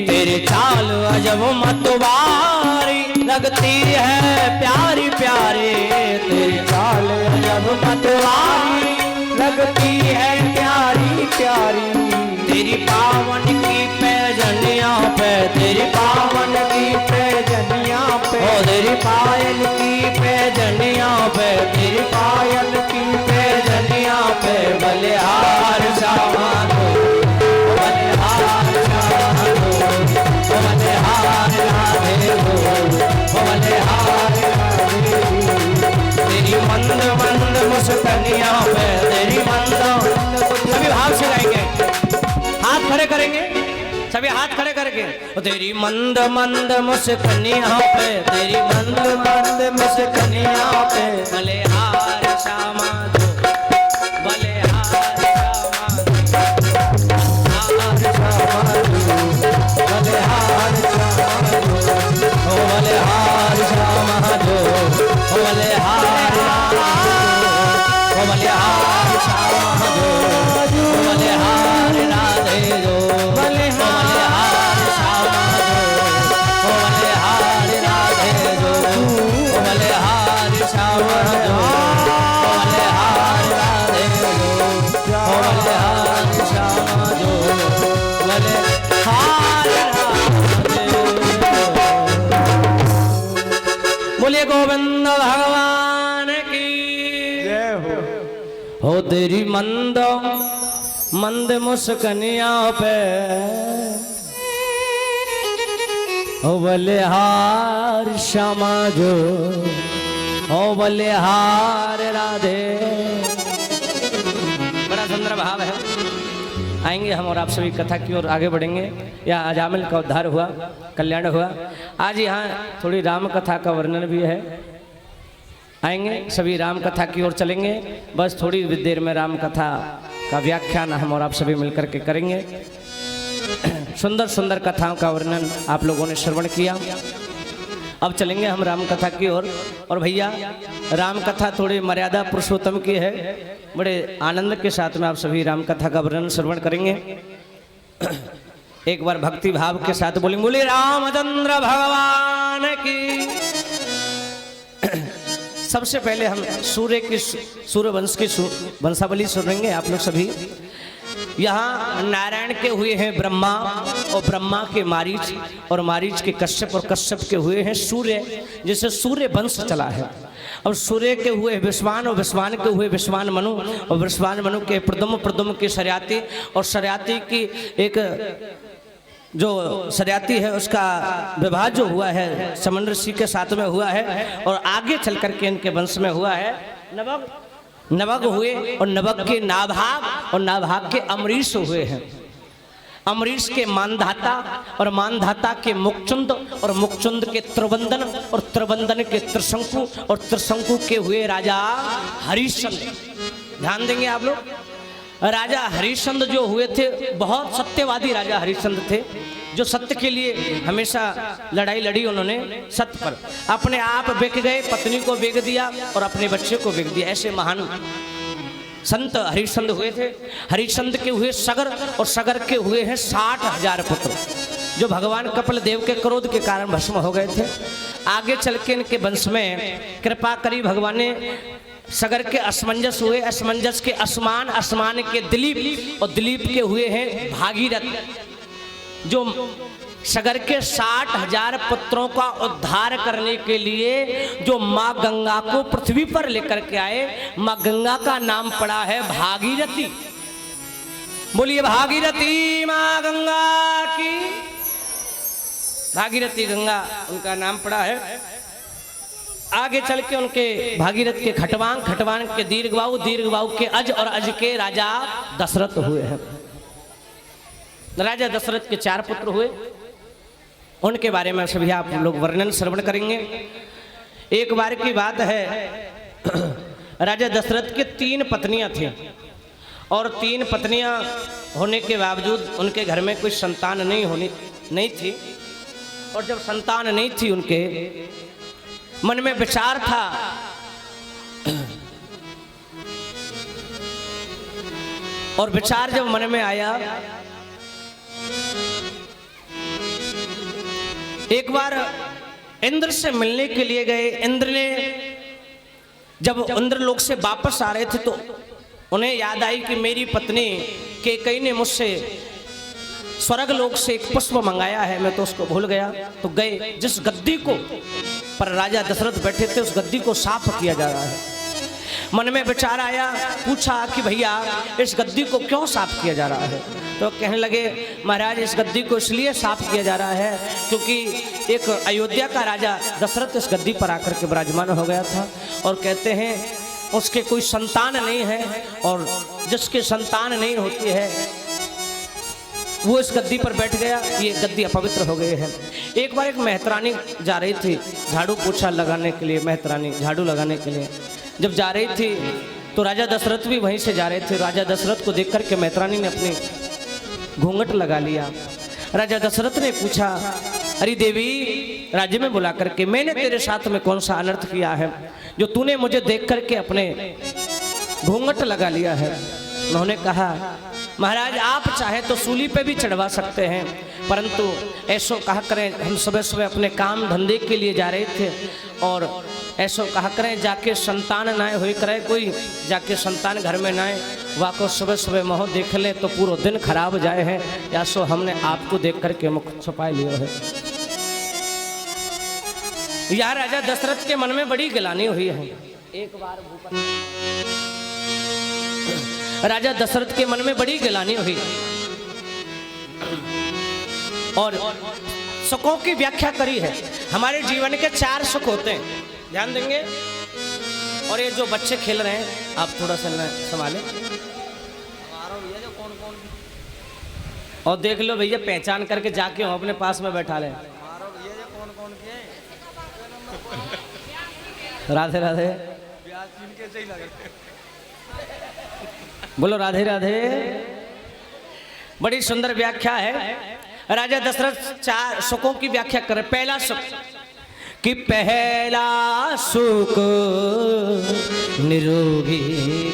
A: तेरी चाल अजब मतवारी लगती है प्यारी प्यारी तेरी
B: चाल अजब मतवाली लगती है प्यारी प्यारी
A: तेरी पावन की पैजनिया पे तेरी पावन की
B: पैजनिया पे
A: ओ तेरी पायल की पैजनिया पे तेरी पायल की पैजनिया पे बलिहार श्यामा जो बलिहार श्यामा जो बलिहार राधे जो बलिहार राधे तेरी मंद मंद मुस्कनिया पे तेरी मंद सभी भाव से गाएंगे हाथ खड़े करेंगे सभी हाथ खड़े करके ओ तेरी मंद मंद मुस्कनिया पे तेरी मंद मंद मुस्कनिया पे बलिहार श्यामा जो बलिहार श्यामा
B: बलिहार श्यामा जी
A: ओ बलिहार श्यामा जो ओ बलिहार ओ बलिहार श्यामा जो ओ बलिहार राधे जो बलिहार श्यामा जो ओ बलिहार राधे जो ओ बलिहार श्यामा जो ओ बलिहार राधे जो ओ बलिहार श्यामा जो बलिहार राधे बोलिए गोविंद भगवान की
B: जय
A: हो तेरी मंद मंद मुस्कनिया पे हो बलिहार श्यामा जो हो बलिहार राधे बड़ा सुंदर भाव है। आएंगे हम और आप सभी कथा की ओर आगे बढ़ेंगे। यहाँ अजामिल का उद्धार हुआ, कल्याण हुआ। आज यहाँ थोड़ी राम कथा का वर्णन भी है। आएंगे सभी राम कथा की ओर चलेंगे। बस थोड़ी देर में राम कथा का व्याख्यान हम और आप सभी मिलकर के करेंगे। सुंदर सुंदर कथाओं का वर्णन आप लोगों ने श्रवण किया। अब चलेंगे हम राम कथा की ओर। और भैया राम कथा थोड़ी मर्यादा पुरुषोत्तम की है। बड़े आनंद के साथ में आप सभी राम कथा का वर्णन श्रवण करेंगे। एक बार भक्ति भाव के साथ बोलेंगे बोले रामचंद्र भगवान की। सबसे पहले हम सूर्य वंश की वंशावली सुनेंगे आप लोग सभी। यहाँ नारायण के हुए हैं ब्रह्मा, और ब्रह्मा के मारीच, और मारीच के कश्यप, और कश्यप के हुए हैं सूर्य, जैसे सूर्य वंश चला है। और सूर्य के हुए विश्वान, और विश्वान के हुए विश्वान मनु, और विश्वान मनु के प्रदुम, प्रदुम के शर्याती, और शर्याती की एक जो शर्याती है उसका विवाह जो हुआ है समन ऋषि के साथ में हुआ है, और आगे चल करके इनके वंश में हुआ है नवग, नवग हुए, और नवग के नाभाग, और नाभाग के अमरीश हुए हैं। अमरीश के मानधाता, और मानधाता के मुक्चुंद, और मुक्चुंद के त्रिबंधन, और त्रिबंधन के त्रिशंकु, और त्रिशंकु के हुए राजा हरिश्चंद्र। ध्यान देंगे आप लोग, राजा हरिश्चंद्र जो हुए थे बहुत सत्यवादी राजा हरिश्चंद्र थे, जो सत्य के लिए हमेशा लड़ाई लड़ी उन्होंने सत्य पर। अपने आप बिक गए, पत्नी को बेच दिया और अपने बच्चे को बेच दिया। ऐसे महान संत हरिश्चंद्र हुए थे। हरिश्चंद्र के हुए सगर, और सगर के हुए हैं 60,000 पुत्र, जो भगवान कपिल देव के क्रोध के कारण भस्म हो गए थे। आगे चल के इनके वंश में कृपा करी भगवान ने, सगर के असमंजस हुए, असमंजस के असमान, असमान के दिलीप, और दिलीप के हुए हैं भागीरथ, जो सगर के 60,000 पुत्रों का उद्धार करने के लिए जो माँ गंगा को पृथ्वी पर लेकर के आए। माँ गंगा का नाम पड़ा है भागीरथी। बोलिए भागीरथी माँ गंगा की। भागीरथी गंगा उनका नाम पड़ा है। आगे चल के उनके भागीरथ के खटवांग, खटवांग के दीर्घबाहु, दीर्घबाहु के अज, और अज के राजा दशरथ हुए हैं। राजा दशरथ के 4 पुत्र हुए, उनके बारे में सभी आप लोग वर्णन श्रवण करेंगे। एक बार की बात है, राजा दशरथ के 3 पत्नियां थीं, और 3 पत्नियां होने के बावजूद उनके घर में कोई संतान नहीं थी। और जब संतान नहीं थी, उनके मन में विचार था और विचार जब मन में आया, एक बार इंद्र से मिलने के लिए गए। इंद्र ने जब इंद्र लोक से वापस आ रहे थे तो उन्हें याद आई कि मेरी पत्नी कैकेयी ने मुझसे स्वर्ग लोक से एक पुष्प मंगाया है, मैं तो उसको भूल गया। तो गए, जिस गद्दी को पर राजा दशरथ बैठे थे उस गद्दी को साफ किया जा रहा है। मन में विचार आया, पूछा कि भैया इस गद्दी को क्यों साफ किया जा रहा है? तो कहने लगे महाराज इस गद्दी को इसलिए साफ किया जा रहा है क्योंकि एक अयोध्या का राजा दशरथ इस गद्दी पर आकर के विराजमान हो गया था, और कहते हैं उसके कोई संतान नहीं है, और जिसके संतान नहीं होती है वो इस गद्दी पर बैठ गया, ये गद्दी अपवित्र हो गई है। एक बार एक मेहतरानी जा रही थी झाड़ू पोछा लगाने के लिए, मेहतरानी झाड़ू लगाने के लिए जब जा रही थी तो राजा दशरथ भी वहीं से जा रहे थे। राजा दशरथ को देख करके मेहतरानी ने अपनी घूंघट लगा लिया। राजा दशरथ ने पूछा, अरे देवी, राज्य में बुला करके मैंने तेरे साथ में कौन सा अनर्थ किया है जो तूने मुझे देख करके अपने घूंघट लगा लिया है? उन्होंने कहा महाराज आप चाहे तो सूली पे भी चढ़वा सकते हैं, परंतु ऐसो कहा करें हम सुबह सुबह अपने काम धंधे के लिए जा रहे थे, और ऐसो कहा करें जाके संतान ना हो करे, कोई जाके संतान घर में ना आए, वाको सुबह सुबह मोह देख ले तो पूरा दिन खराब जाए है, या सो हमने आपको देख करके मुख छुपा लिया है। यह राजा दशरथ के मन में बड़ी गिलानी हुई है। एक बार राजा दशरथ के मन में बड़ी गिलानी हुई, और सुखों की व्याख्या करी है। हमारे जीवन के 4 सुख होते हैं, ध्यान देंगे। और ये जो बच्चे खेल रहे हैं आप थोड़ा सा संभालें, और देख लो भैया, पहचान करके जाके हम अपने पास में बैठा लें। राधे राधे, बोलो राधे राधे। बड़ी सुंदर व्याख्या है। राजा दशरथ 4 सुखों की व्याख्या कर। पहला सुख कि पहला सुख निरोगी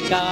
A: का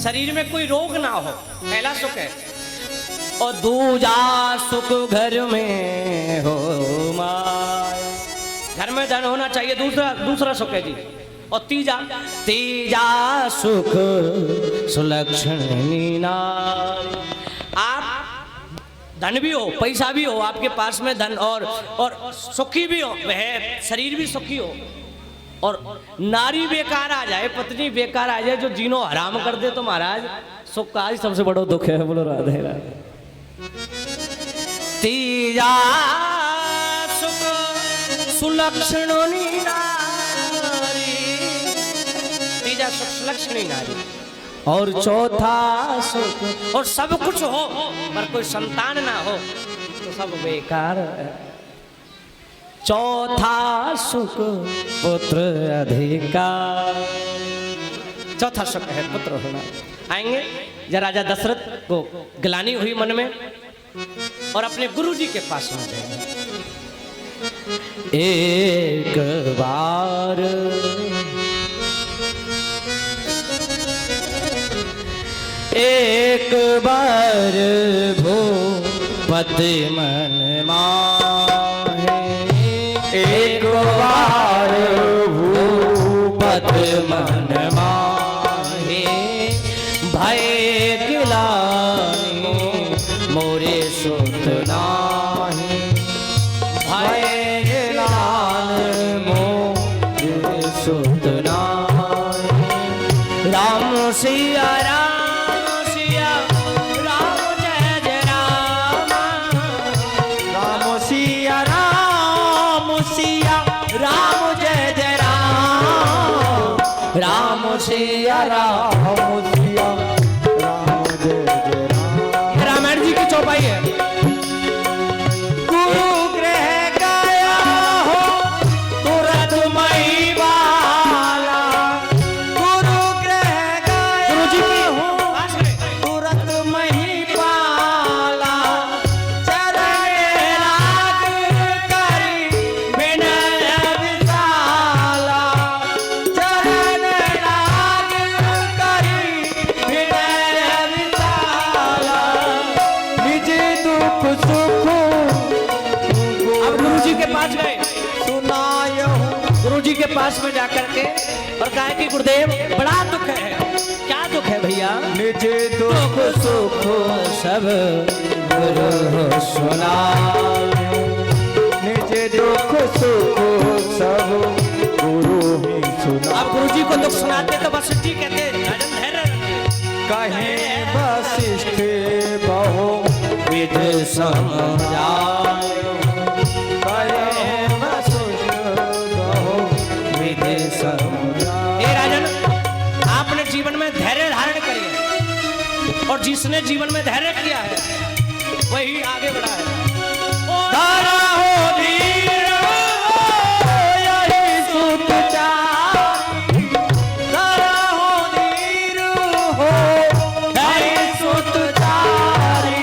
A: शरीर में कोई रोग ना हो, पहला सुख है। और दूजा सुख घर में हो माया, घर में धन होना चाहिए, दूसरा सुख है जी। और तीजा सुख सुलक्षणी नारी। आप धन भी हो, पैसा भी हो, आपके पास में धन और सुखी भी हो, वह शरीर भी सुखी हो, और नारी बेकार आ जाए, पत्नी बेकार आ जाए, जो जीनो हराम कर दे, तो महाराज सुख का ही सबसे बड़ा दुख है। बोलो राधे राधे। तीजा सुख सुलक्षणी नारी, तीजा सुख सुलक्षणी नारी। और चौथा सुख, और सब कुछ हो पर कोई संतान ना हो तो सब बेकार है। चौथा सुख पुत्र अधिकार, चौथा सुख है पुत्र होना। आएंगे जब राजा दशरथ को ग्लानि हुई मन में, और अपने गुरुजी के पास में गए। एक बार भूपति मन माहे,
B: एक बार भूपति मन
A: माहे, भय गिलानि मोरे सुत नाहि,
B: भय गिलानि मोरे सुत नाहि।
A: राम सिया राम जय जय राम,
B: राम सिया राम सिया राम जय जय राम,
A: राम सिया
B: राम सिया राम जय जय राम।
A: रामायण जी की चौपाई है।
B: गुरु गृह गया हो तुरंत मई वाला, गुरु गृह गया
A: गुरुजी की
B: हो
A: पास में
B: तुरंत मही पाला, चरण लाग करी विनय विशाला, चरण लाग करी विनय विशाला, निज दुख सुख
A: अब गुरुजी के पास गए,
B: सुनायो।
A: गुरुजी के पास में जाकर के और कहा कि गुरुदेव बड़ा दुख है। क्या दुख है भैया?
B: निज दुख सुख
A: सब गुरु
B: सुनायो, निज दुख सुख सब गुरु ही सुना।
A: अब गुरुजी को दुख सुनाते तो वशिष्ठ जी कहते राजन धैर्य रखिए।
B: कहे वशिष्ठ बहु
A: विध समझायो,
B: कहे वशिष्ठ बहु
A: विधि समझायो। हे राजन, आपने जीवन में धैर्य धारण करिए, और जिसने जीवन में धैर्य किया है वही आगे बढ़ा है।
B: धरा हो धीर हो यही सुत चारि, धरा हो धीर हो यही सुत चारि,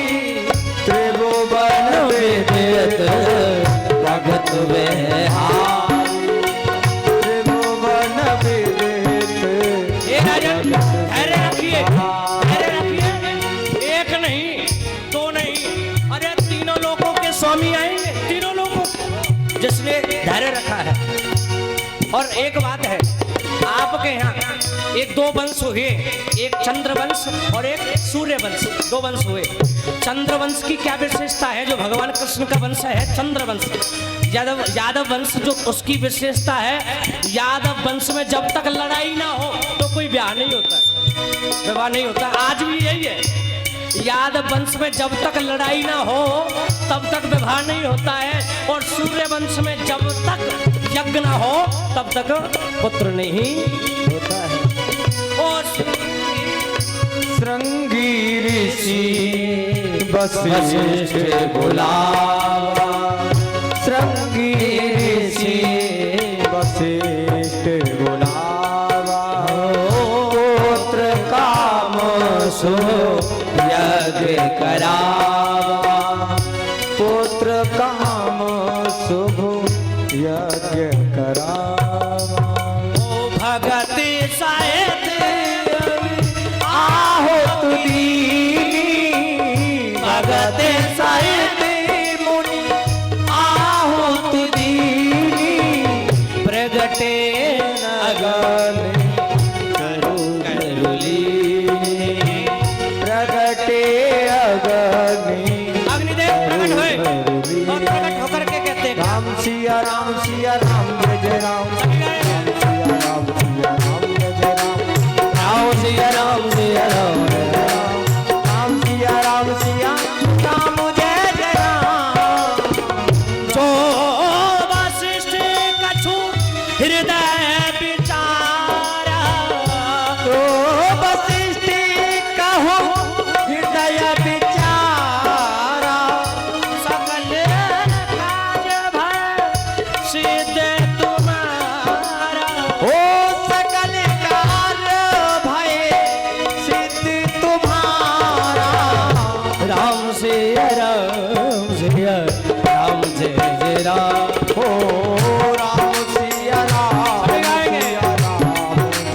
B: त्रिभुवन विदित
A: भगत बेहारी।
B: त्रिभुवन विदित।
A: हे राजन, धैर्य रखिए, धैर्य रखिए। एक नहीं, दो नहीं, अरे तीनों लोगों के स्वामी आएंगे, तीनों लोगों, जिसने धैर्य रखा है। और एक बात है, आपके यहाँ एक दो वंश हुए, एक चंद्र वंश और एक सूर्य वंश, दो वंश हुए। चंद्र वंश की क्या विशेषता है? जो भगवान कृष्ण का वंश है चंद्र वंश। यादव वंश जो उसकी विशेषता है, यादव वंश में जब तक लड़ाई ना हो तो कोई ब्याह नहीं होता, विवाह नहीं होता। आज भी यही है, यादव वंश में जब तक लड़ाई ना हो तब तक विवाह नहीं होता है। और सूर्य वंश में जब तक यज्ञ ना हो तब तक पुत्र नहीं होता है। और
B: श्रृंगी ऋषि वशिष्ठ बुलावा, श्रृंगी ऋषि वशिष्ठ बुलावा, पुत्र काम सो
A: यज्ञ करावा,
B: पुत्र काम शुभ यज्ञ करावा।
A: ओ भगत साहित्य
B: आ भगत सहित मुनि आहुत दीनी
A: प्रगटे
B: अगन करुलीनी प्रगटे अगनि
A: अग्निदेव प्रकट हुए और प्रकट होकर के कहते हैं
B: राम सिया राम जय जय राम राम सिया राम जय जय राम राम सिया राम जय जय राम
A: जो वशिष्ठ कछु हृदय विचारा
B: तो वशिष्ठ कहो हृदय विचारा
A: सकल काज भय सिद्ध तुम्हारा
B: ओ सकल काल भय सिद्ध तुम्हारा
A: राम सिया राम जय जय राम
B: ओ राम सिया राम सिया राम जय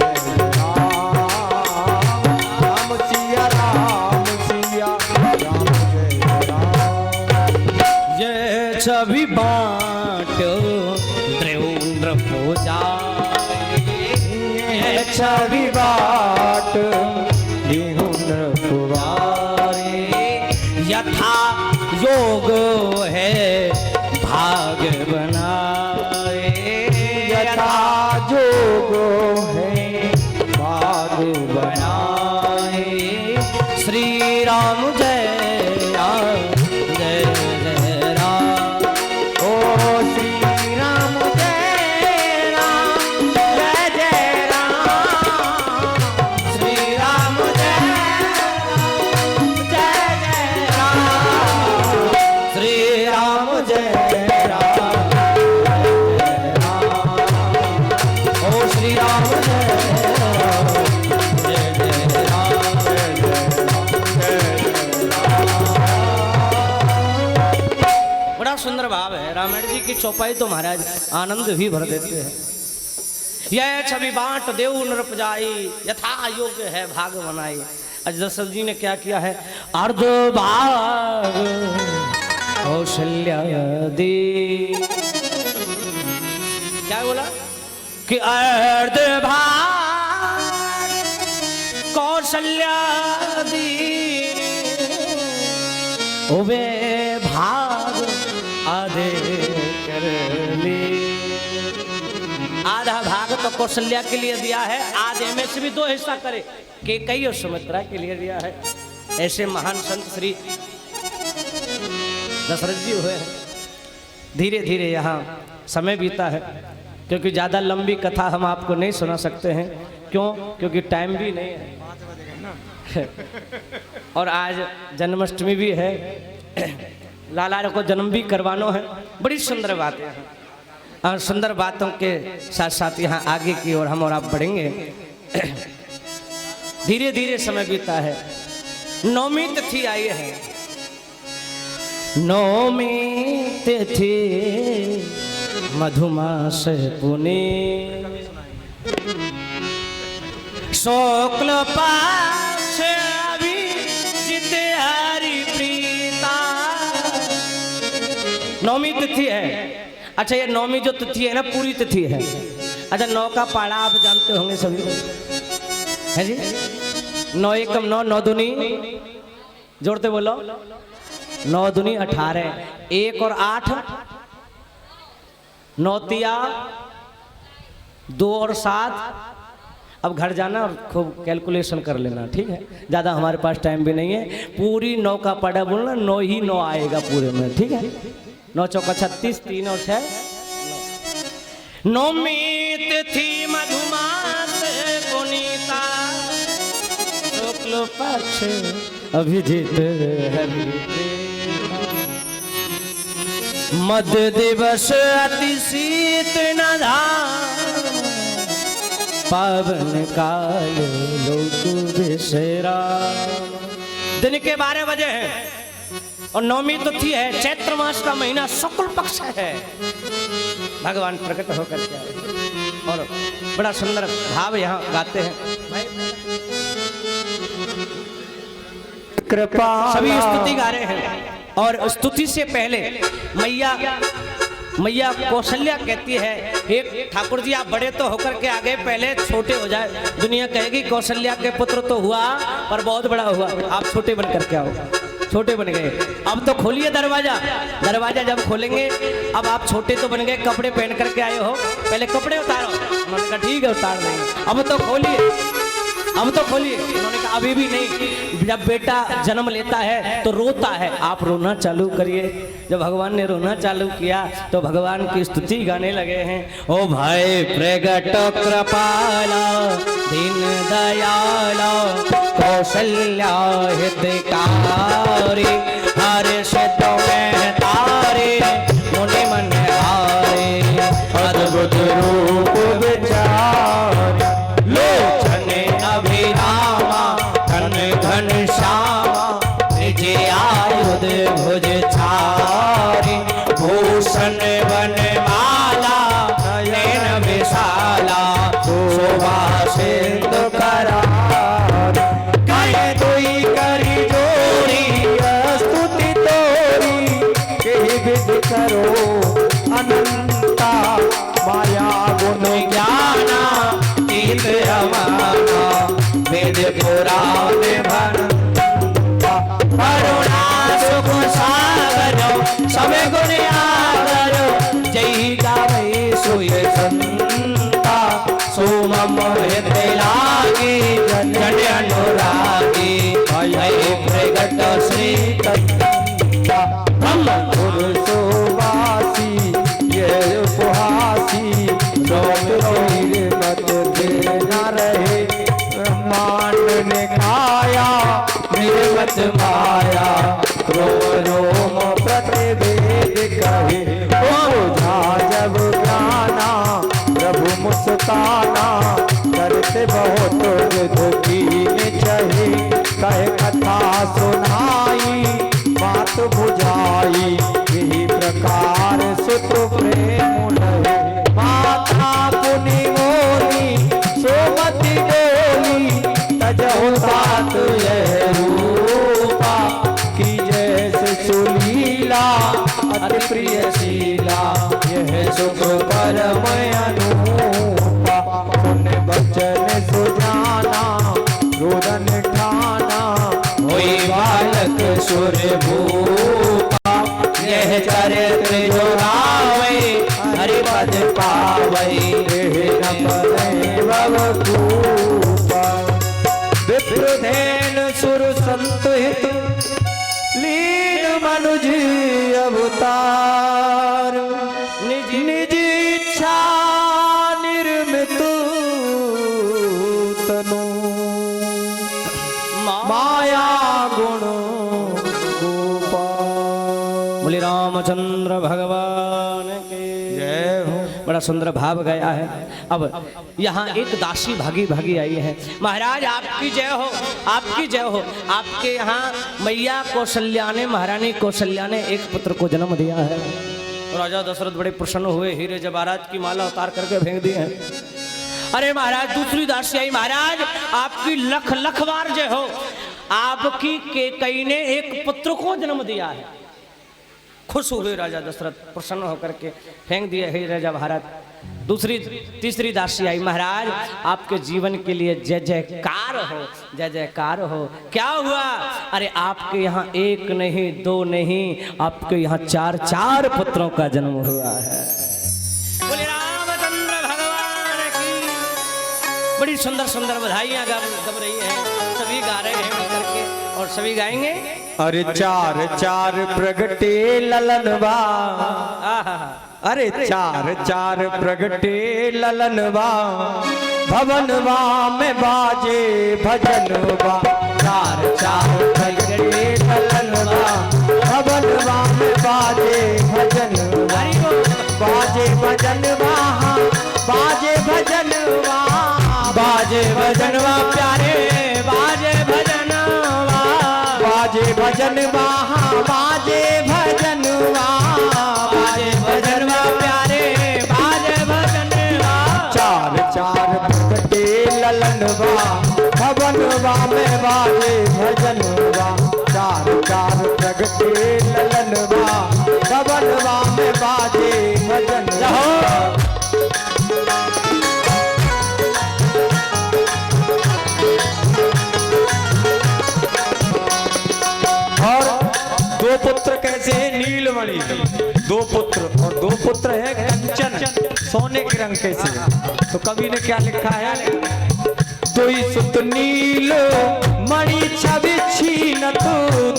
B: राम सिया राम जय राम
A: ये छवि बाट द्रोण पूजा
B: छवि बाट लिहुन पुवारे
A: यथा योग है भाग बनाए
B: यथा जोगो है भाग
A: बनाए श्री राम जय जय राम
B: ओ श्री राम जय राम
A: श्री राम जय राम श्री राम जय ओ श्री राम जय बड़ा सुंदर भाव है। रामायण जी की चौपाई तो महाराज आनंद भी भर देते हैं। यह छवि बांट देव नृप जाई यथा योग्य है भाग बनाई। आज दशरथ जी ने क्या किया है, अर्ध भाग कौशल्या दी। क्या बोला कि अर्ध भाग कौशल्या दी वे भाग आधे कर ले। आधा भाग तो कौशल्या के लिए दिया है, आधे में से भी 2 हिस्सा करे कैकेयी और सुमित्रा के लिए दिया है। ऐसे महान संत श्री दशरथ जी हुए हैं। धीरे धीरे यहाँ समय बीता है, क्योंकि ज़्यादा लंबी कथा हम आपको नहीं सुना सकते हैं। क्यों? क्योंकि टाइम भी नहीं है और आज जन्माष्टमी भी है, लाला को जन्म भी करवाना है। बड़ी सुंदर बातें हैं और सुंदर बातों के साथ साथ यहाँ आगे की ओर हम और आप बढ़ेंगे। धीरे धीरे समय बीता है। नौमी तिथि आई है। नौमी तिथि मधुमास पुने शुक्ल पक्ष अभिजित हरि प्रीता। नौमी तिथि है। अच्छा, ये नौमी जो तिथि है ना, पूरी तिथि है। अच्छा, 9 का पाड़ा आप जानते होंगे सभी है जी। 9 एकम 9, 9 दूनी जोड़ते बोलो 9 दूनी 18, 1 और 8 9 तिया 2 और 7। अब घर जाना और खूब कैलकुलेशन कर लेना, ठीक है। ज़्यादा हमारे पास टाइम भी नहीं है। पूरी 9 का पढ़ा बोलना, 9 ही 9 आएगा पूरे में, ठीक है। 9 चौका 36, 3 और 6 9। नौमी तिथि मधुमास पुनीता शुक्ल पक्ष अभिजित हरि मध्य दिवस अति शीत न धाम पावन काल लोक विश्राम। दिन के 12 बजे हैं और नौमी तिथि है। चैत्र मास का महीना शुक्ल पक्ष है। भगवान प्रकट होकर के आए और बड़ा सुंदर भाव यहाँ गाते हैं।
B: कृपा
A: सभी स्तुति गा रहे हैं। और स्तुति से पहले मैया कौशल्या कहती है, एक ठाकुर जी आप बड़े तो होकर के आगे, पहले छोटे हो जाए। दुनिया कहेगी कौशल्या के पुत्र तो हुआ पर बहुत बड़ा हुआ, आप छोटे बन करके आओ। छोटे बन गए, अब तो खोलिए दरवाजा जब खोलेंगे, अब आप छोटे तो बन गए, कपड़े पहन करके आए हो, पहले कपड़े उतारो। उन्होंने कहा ठीक है उतार देंगे, अब तो खोलिए। उन्होंने कहा अभी भी नहीं। जब बेटा जन्म लेता है तो रोता है, आप रोना चालू करिए। जब भगवान ने रोना चालू किया तो भगवान की स्तुति गाने लगे हैं। ओ भाई प्रगट कृपाला दीन दयाला कौशल्या हितकारी, हर्ष में तारे मुनि मन हारे,
B: अद्भुत रूप विचार
A: लोचने अभिरामा घन घन श्यामा, निज आयुध भुज छारी, भूषण वन माला नयन विशाला, शोभा सिंधु करार,
B: कहे दुई करी जोड़ी स्तुति तोरी, केहि विधि करो अनंता, माया गुण
A: ज्ञाना तीत अमाना, वेद पुराण भरता, करुणा सुख सागर सब गुण आगर, जय गावे सोय संता, सोमम हृदय लागे जन अनुरागी, भय प्रगट श्री तत्ता, ब्रह्म
B: पुरुषोवासी ये उपहासी, रोम मत देना रहे, ब्रह्मांड ने खाया निर्मत माया, रोम रोम प्रतिवेद कहे, ओझा जब ज्ञाना प्रभु मुस्काना, करते बहुत युद्ध कीन चहे, कहे कथा सुनाई बात बुझाई, यही प्रकार सुत प्रेम लहे, माता पुनि मोरी सोमति डोली, तजहु सात यह रूपा, की जैसे सुलीला अति प्रिय शीला, यह सुख परम अनुपा, सुन बचन सुजाना रोदन ठाना,
A: होई बालक सुर भूपा, यह चरित्र जो गावे हरि पद पावै,
B: विप्रुधेन सुर संत हित लीन मनुज अवतार, निज इच्छा निर्मित तनु, माया गुण गोपाल।
A: बोले रामचंद्र भगवान के
B: जय हो।
A: बड़ा सुंदर भाव गया है। अब यहाँ एक दासी भागी आई है। महाराज आपकी जय हो, आपकी जय हो। आपके यहाँ मैया कौशल्या ने, महारानी कौशल्या ने एक पुत्र को जन्म दिया है। राजा दशरथ बड़े प्रसन्न हुए, हीरे जवाहरात की माला उतार करके फेंक दी है। अरे महाराज दूसरी दासी आई, महाराज आपकी लख लख बार जय हो। आपकी केकई ने एक पुत्र को जन्म दिया है। खुश हुए राजा दशरथ, प्रसन्न होकर के फेंक दिए हीरे जवाहरात। तीसरी दासी आई, महाराज आपके जीवन के लिए जय जयकार हो, जय जयकार हो। क्या हुआ? अरे आपके यहाँ एक नहीं दो नहीं, आपके यहाँ चार पुत्रों का जन्म हुआ है। बोले रामचंद्र भगवान की। बड़ी सुंदर सुंदर बधाइयाँ गब रही है, सभी गा रहे हैं मिलकर के और सभी गाएंगे।
B: अरे चार प्रगटे ललनवा, अरे चार प्रगटे ललनवा, भवनवा में बाजे भजनवा। चार प्रगटे ललनवा, भवनवा में बाजे भजनवा। बाजे भजनवा, बाजे भजनवा, बाजे भजनवा प्यारे, बाजे भजनवा, बाजे भजनवा, बाजे भजनवा, बाजे भजनवा प्यारे, बाजे भजनवा। चार प्रगटे ललनवा, भवनवा में बाजे भजनवा। प्रगटे ललनवा भवनवा में बाजे भजन और दो पुत्र कैसे हैं? नीलमणि दो पुत्र, और दो पुत्र है कंचन सोने के रंग कैसे। तो कवि ने क्या लिखा है? दुई सुत नील मणि छवि छीनत,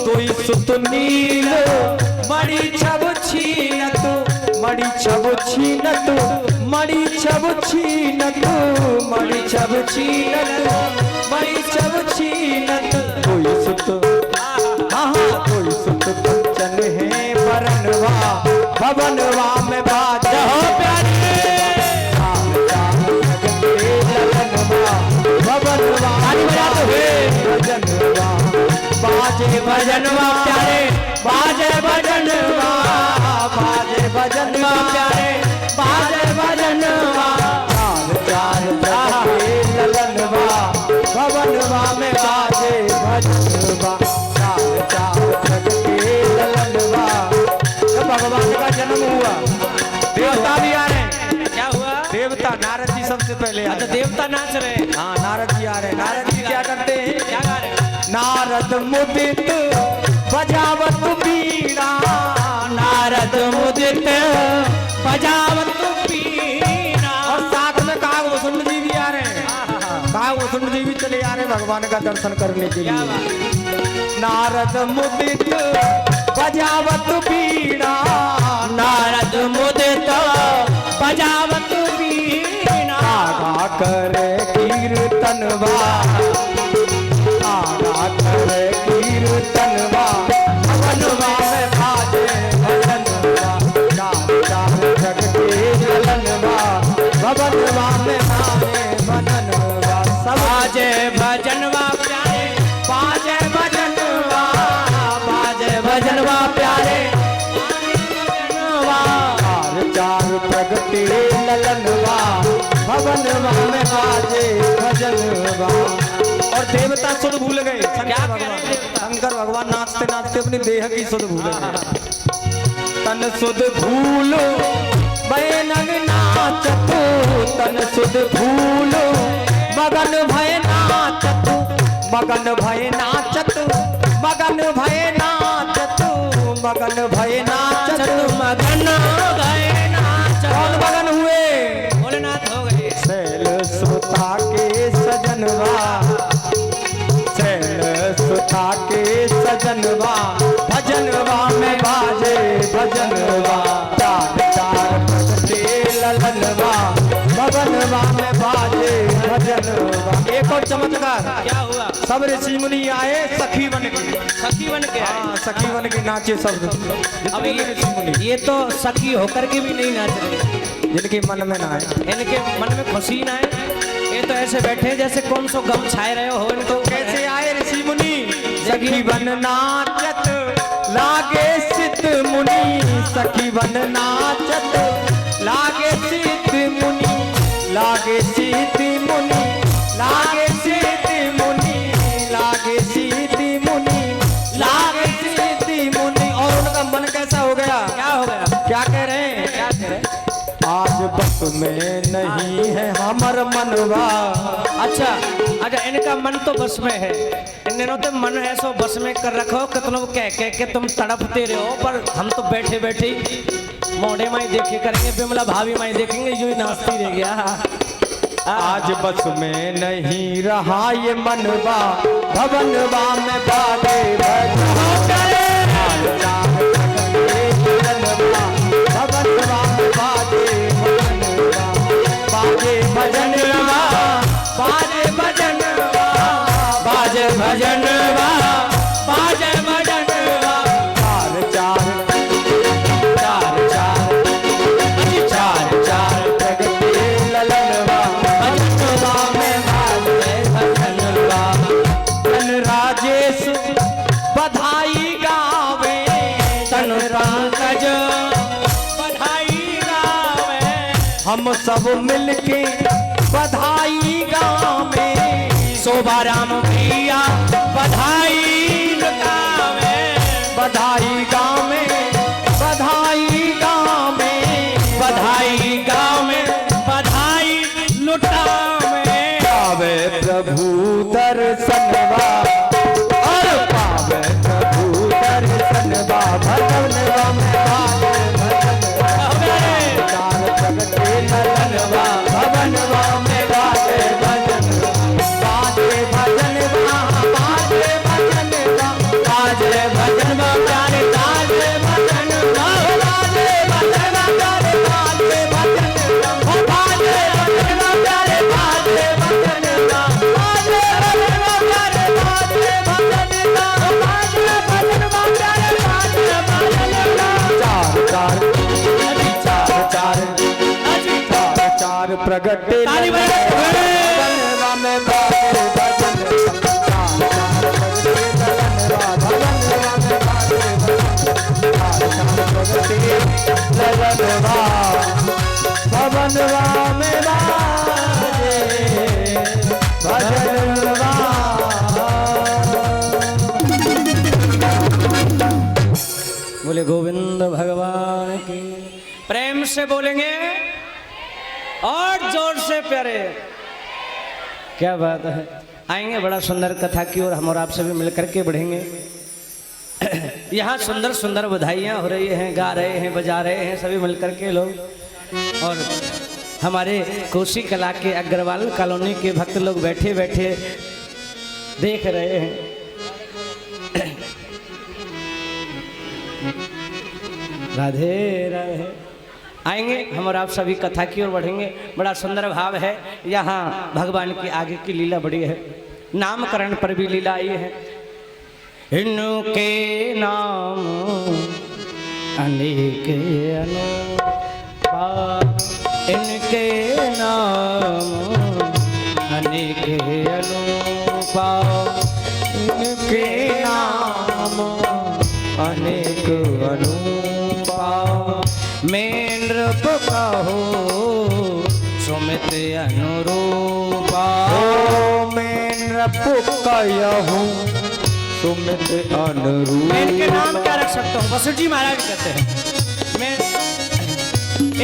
B: दुई सुत नील मणि छब छीनत, मणि छब छीनत, मणि छब छीनत, मणि छब छीनत, मणि छब छीनत। दुई सुत कोई सुत कंचन है परनवा भवनवा में बाजे प्यारे ललनवा भवनवा भजनवा बाजे भजनवा प्यारे बाजे भजनवा बाजे भजनवा प्यारे बाजे भजनवा चार चार ललनवा भवनवा में बाजे भजनवा भगवान का जन्म हुआ, देवता भी आ रहे हैं।
A: क्या हुआ?
B: देवता नारद जी सबसे पहले
A: अच्छा देवता नाच रहे हैं।
B: हाँ नारद जी आ रहे हैं। नारद जी क्या करते हैं?
A: क्या गा रहे हैं?
B: नारद मुदित बजावत बीड़ा, नारद मुदित बजावत बीड़ा। और साथ में कागभूषण जी भी आ रहे हैं। कागभूषण जी भी चले आ रहे हैं भगवान का दर्शन करने के लिए। नारद मुदित बजावत बीड़ा, नारद मुदित बजावत बीड़ा। आगा करे कीर्तनवा, आगा करे कीर्तनवा भवनवा में बाजे भजनवा। चार चार जगते ललनवा भवनवा में बाजे भजनवा। सब बाजे भजनवा प्यारे बाजे भजनवा, बाजे भजनवा प्यारे चार चार प्रगटे ललनवा भवनवा में बाजे भजनवा। और देवता सुध भूल गए। शंकर भगवान नाचते नाचते अपनी देह की सुध भूल गए। तन सुध भूलो बैनग नाचत, तन सुध भूलो मगन भय नाचत, मगन भय नाचत, मगन भय नाचत, मगन भय नाचत, मगन भय नाचत। कौन मगन हुए?
A: भोलेनाथ हो गए।
B: शैल सुता के सजनवा, शैल सुता के सजनवा भजनवा में बाजे भजनवा। चार चार प्रगटे ललनवा भवनवा में बाजे भजनवा। एक और चमत्कार।
A: क्या हुआ?
B: सब ऋषि मुनि आए सखी बन के,
A: सखी बन के आए।
B: सखी बन के नाचे सब।
A: अब ये तो सखी होकर के भी नहीं नाच रहे,
B: जिनके मन में ना आए,
A: इनके मन में खुशी ना आए। ये तो ऐसे बैठे जैसे कौन सो गम छाए रहे हो इनको।
B: कैसे आए ऋषि मुनि? सखी बन नाचत लागे सिद्ध मुनि, सखी बन नाचत लागे सिद्ध मुनि, लागे सिद्ध मुनि, लागे सिद्ध मुनि, लागे सिद्ध मुनि, लागे सिद्ध मुनि। और उनका मन कैसा हो गया?
A: क्या हो गया?
B: क्या कह रहे हैं?
A: क्या कह रहे हैं?
B: आज बस में नहीं है हमर मनवा।
A: अच्छा अच्छा, इनका मन तो बस में है। इन्होंने तो मन है सो बस में कर रखो। कितनों कह कह के तुम तड़पते रहो, पर हम तो बैठे बैठे मोड़े माई देखे करेंगे, बिमला भाभी माई देखेंगे, यूं ही नाचती रह गया।
B: आज बस में नहीं रहा ये मनवा भवनवा में बाजे भजनवा। भवनवा में बाजे भजनवा, बाजे भजनवा, बाजे भजनवा, बाजे भजनवा, बाजे भजनवा। चार चार चार चार चार चार प्रगटे ललनवा भजनवा में बाजे भजनवा। तन राजेश बधाई गावे, तन पंकज बधाई गावे। हम सब मिलके बधाई गावे, शोभा राम भैया बधाई गावे, बधाई गाँव में, बधाई गाँव में,
A: बधाई गाँव में, बधाई लुटा में।
B: पावे प्रभु दर्शनवा और पावे प्रभु दर्शनवा भजनवा में बाजे भजनवा चार प्रगटे नरनवा भवनवा में बाजे भजनवा बाजे भजनवा बाजे भजनवा बाजे भजनवा प्यारे बाजे भजनवा बाजे भजनवा प्यारे बाजे भजनवा बाजे भजनवा प्यारे बाजे भजनवा बाजे भजनवा प्यारे बाजे भजनवा बाजे भजनवा प्यारे बाजे भजनवा चार चार चार चार प्रगटे
A: ताली बजाओ।
B: भजनवा में बाजे भजनवा भवनवा में बाजे भजनवा।
A: बोले गोविंद भगवान की। प्रेम से बोलेंगे और जोर से प्यारे। क्या बात है। आएंगे बड़ा सुंदर कथा की ओर हम और आप सभी मिलकर के बढ़ेंगे। यहाँ सुंदर सुंदर बधाइयाँ हो रही हैं, गा रहे हैं, बजा रहे हैं सभी मिलकर के लोग। और हमारे कोसी कला के अग्रवाल कॉलोनी के भक्त लोग बैठे बैठे देख रहे हैं। राधे राधे। आएंगे हम और आप सभी कथा की ओर बढ़ेंगे। बड़ा सुंदर भाव है। यहाँ भगवान की आगे की लीला बड़ी है। नामकरण पर भी लीला आई है। इनके नाम अनेक अनुपा, इनके नाम अनेक अनुपा,
B: इनके नाम अनेक अनुपा।
A: मैं नृप कहो सुमित अनुरूपा।
B: ओ मैं नृप कहूँ सुमित अनुरूप।
A: मैं इनके नाम क्या रख सकता हूँ? वसुठ जी महाराज कहते हैं मैं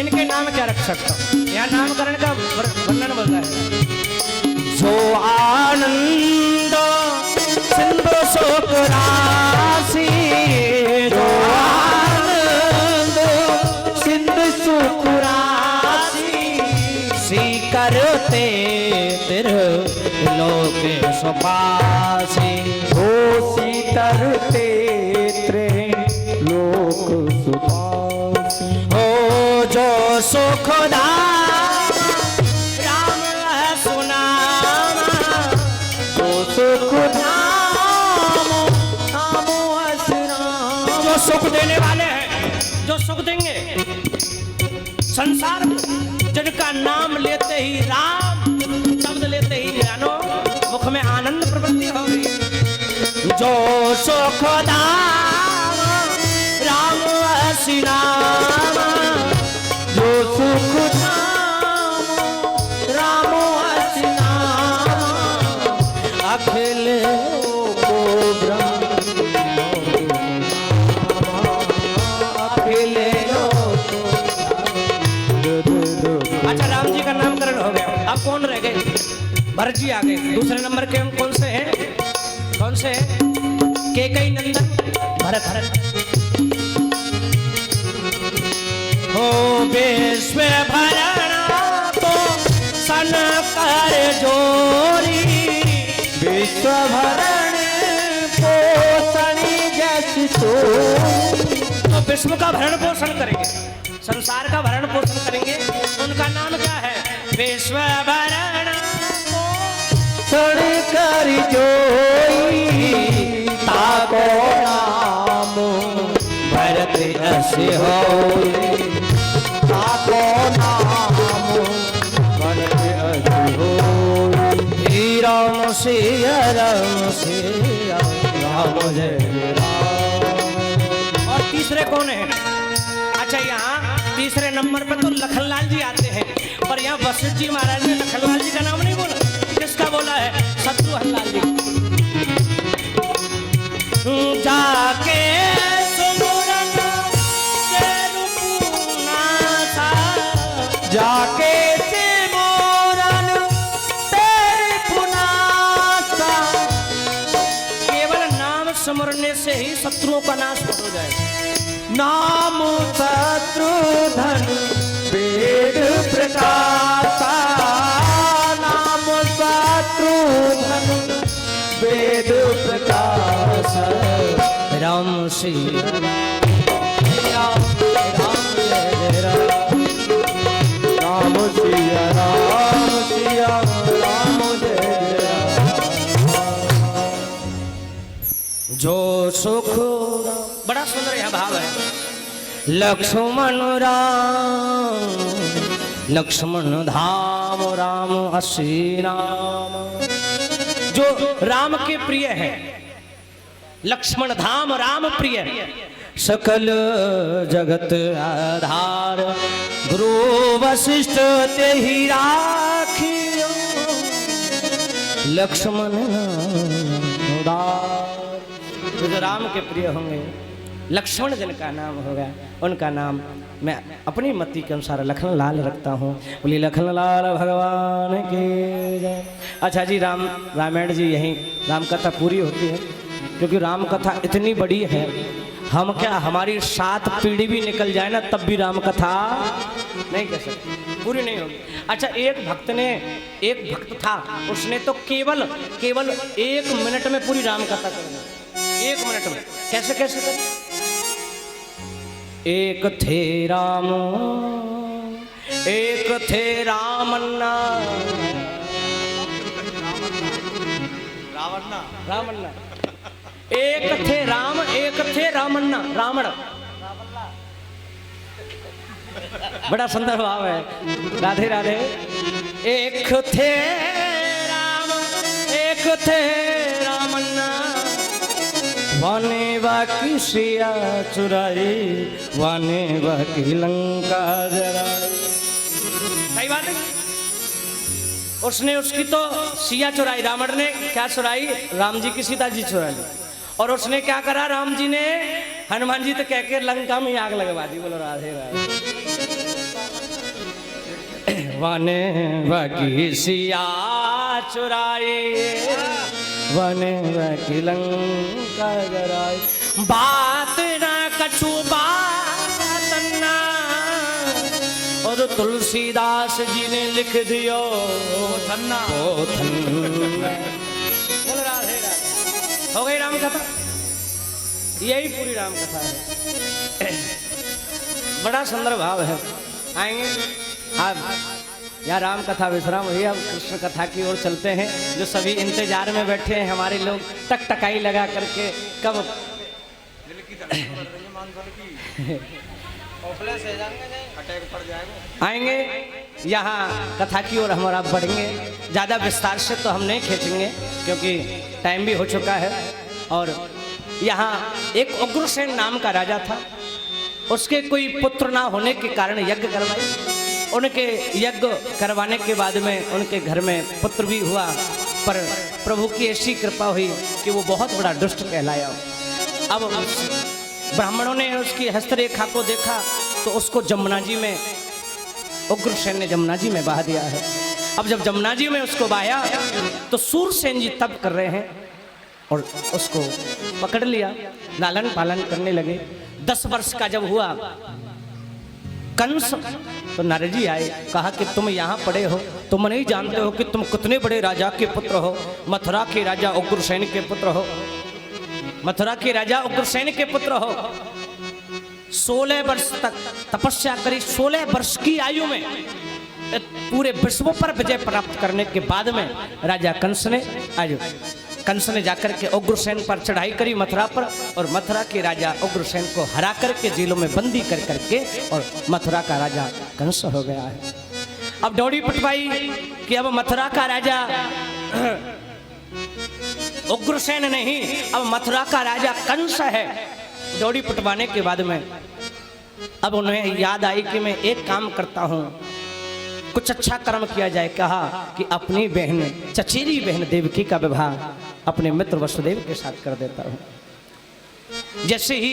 A: इनके नाम क्या रख सकता हूँ? यहाँ नामकरण का वर्णन बोलता है। जो आनंद सिंधु शोक राशि, जो आनंद सिंधु शोक राशि, सी करते तिर लोक सुपासी।
B: तरते त्रे लोक सुपासी।
A: हो जो सुखदा राम सुनाम,
B: जो सुखदाम
A: जो सुख देने वाले हैं, जो सुख देंगे संसार में, जिनका नाम लेते ही राम शब्द लेते ही जानो मुख में आनंद प्रवृत्ति होगी। जो सुखदा राम नाम,
B: जो सुखदाम
A: राम नाम, अखिल
B: को ब्रह्म अखिल
A: अच्छा राम जी का नामकरण हो गया। अब कौन रह गए? भरत जी आ गए। दूसरे नंबर के कौन से हैं? कौन से केकई नंदन भरत। हो विश्व भरणा तो सन कर जोरी,
B: विश्व भरण पोषणी जैसी तो
A: विश्व का भरण पोषण करेंगे, संसार का भरण पोषण करेंगे। उनका नाम क्या है? विश्व भरण
B: पोषण कर जोई, ताको नाम
A: भरत ऐसे हो,
B: ताको नाम भरत ऐसे हो।
A: राम सिया राम जय राम। और तीसरे कौन है? अच्छा यहाँ तीसरे नंबर पर तो लखनलाल जी आते हैं, पर यहाँ वशिष्ठ जी महाराज ने लखनलाल जी का नाम नहीं बोला। किसका बोला है? शत्रुघ्न लाल जी। जाके शत्रुओं का नाश हो जाएगा।
B: नाम शत्रुधन वेद प्रकाशा, नाम शत्रुधन वेद प्रकाश।
A: राम श्री राम जय जय राम।
B: राम सिया राम सिया राम जय जय राम।
A: जो सुख बड़ा सुंदर यह भाव है। लक्ष्मण राम लक्ष्मण धाम राम असी नाम। जो राम के प्रिय है, लक्ष्मण धाम राम प्रिय, सकल जगत आधार, गुरु वशिष्ठ ते ही राखियो, लक्ष्मण उदार। जो राम के प्रिय होंगे, लक्ष्मण जिनका नाम होगा, उनका नाम मैं अपनी मति के अनुसार लखन लाल रखता हूँ। बोलिए लखन लाल भगवान की जय। अच्छा जी, रामायण जी यहीं राम कथा पूरी होती है, क्योंकि राम कथा इतनी बड़ी है, हम क्या हमारी 7 पीढ़ी भी निकल जाए ना तब भी राम कथा नहीं कह सकते, पूरी नहीं होगी। अच्छा, एक भक्त था, उसने तो केवल 1 मिनट में पूरी राम कथा कर दी। 1 मिनट में कैसे कर? एक थे रामन्ना, रावन्ना। एक थे राम, एक थे रामन्ना, रावण। बड़ा सुंदर भाव है। राधे राधे। एक थे राम, एक थे रामन्ना, वाने बाकी सिया चुराई, वाने बाकी लंका जराई। सही बात है। उसने उसकी तो सिया चुराई, रावण ने क्या चुराई? राम जी की सीता जी चुरा ली। और उसने क्या करा? राम जी ने हनुमान जी तो कह के लंका में आग लगवा दी। बोलो राधे राधे। वाने बाकी सिया चुराई, वाने बाकी लंका जराई। बात ना कछु बात ना, और तुलसीदास जी ने लिख दियो धन्ना ओ धन्ना। बोलो राधे राधे। हो गई राम कथा, यही पूरी राम कथा है। बड़ा सुंदर भाव है। आएंगे अब यहाँ राम कथा विश्राम हुई, अब कृष्ण कथा की ओर चलते हैं। जो सभी इंतजार में बैठे हैं हमारे लोग, टकटकाई लगा करके कब आएंगे यहाँ कथा की ओर हमारा बढ़ेंगे। ज़्यादा विस्तार से तो हम नहीं खींचेंगे क्योंकि टाइम भी हो चुका है। और यहाँ एक उग्रसेन नाम का राजा था, उसके कोई पुत्र ना होने के कारण यज्ञ करवाई। उनके यज्ञ करवाने के बाद में उनके घर में पुत्र भी हुआ, पर प्रभु की ऐसी कृपा हुई कि वो बहुत बड़ा दुष्ट कहलाया। अब ब्राह्मणों ने उसकी हस्तरेखा को देखा तो उसको जमुना जी में, उग्रसेन ने जमुना जी में बहा दिया है। अब जब जमुना जी में उसको बहाया तो सूरसेन जी तप कर रहे हैं और उसको पकड़ लिया, लालन पालन करने लगे। 10 वर्ष का जब हुआ कंस, तो नारद जी आए, कहा कि तुम यहाँ पड़े हो, तुम नहीं जानते हो कि तुम कितने बड़े राजा के पुत्र हो, मथुरा के राजा उग्रसेन के पुत्र हो, मथुरा के राजा उग्रसेन के पुत्र हो। 16 वर्ष तक तपस्या करी, 16 वर्ष की आयु में पूरे विश्व पर विजय प्राप्त करने के बाद में राजा कंस ने जाकर के उग्रसेन पर चढ़ाई करी मथुरा पर, और मथुरा के राजा उग्रसेन को हरा करके जेलों में बंदी कर करके और मथुरा का राजा कंस हो गया है। अब डोरी पिटवाई कि अब मथुरा का राजा उग्रसेन नहीं, अब मथुरा का राजा कंस है। डोरी पिटवाने के बाद में अब उन्हें याद आई कि मैं एक काम करता हूँ, कुछ अच्छा कर्म किया जाए। कहा कि अपनी बहन, चचेरी बहन देवकी का विवाह अपने मित्र वसुदेव के साथ कर देता हूँ। जैसे ही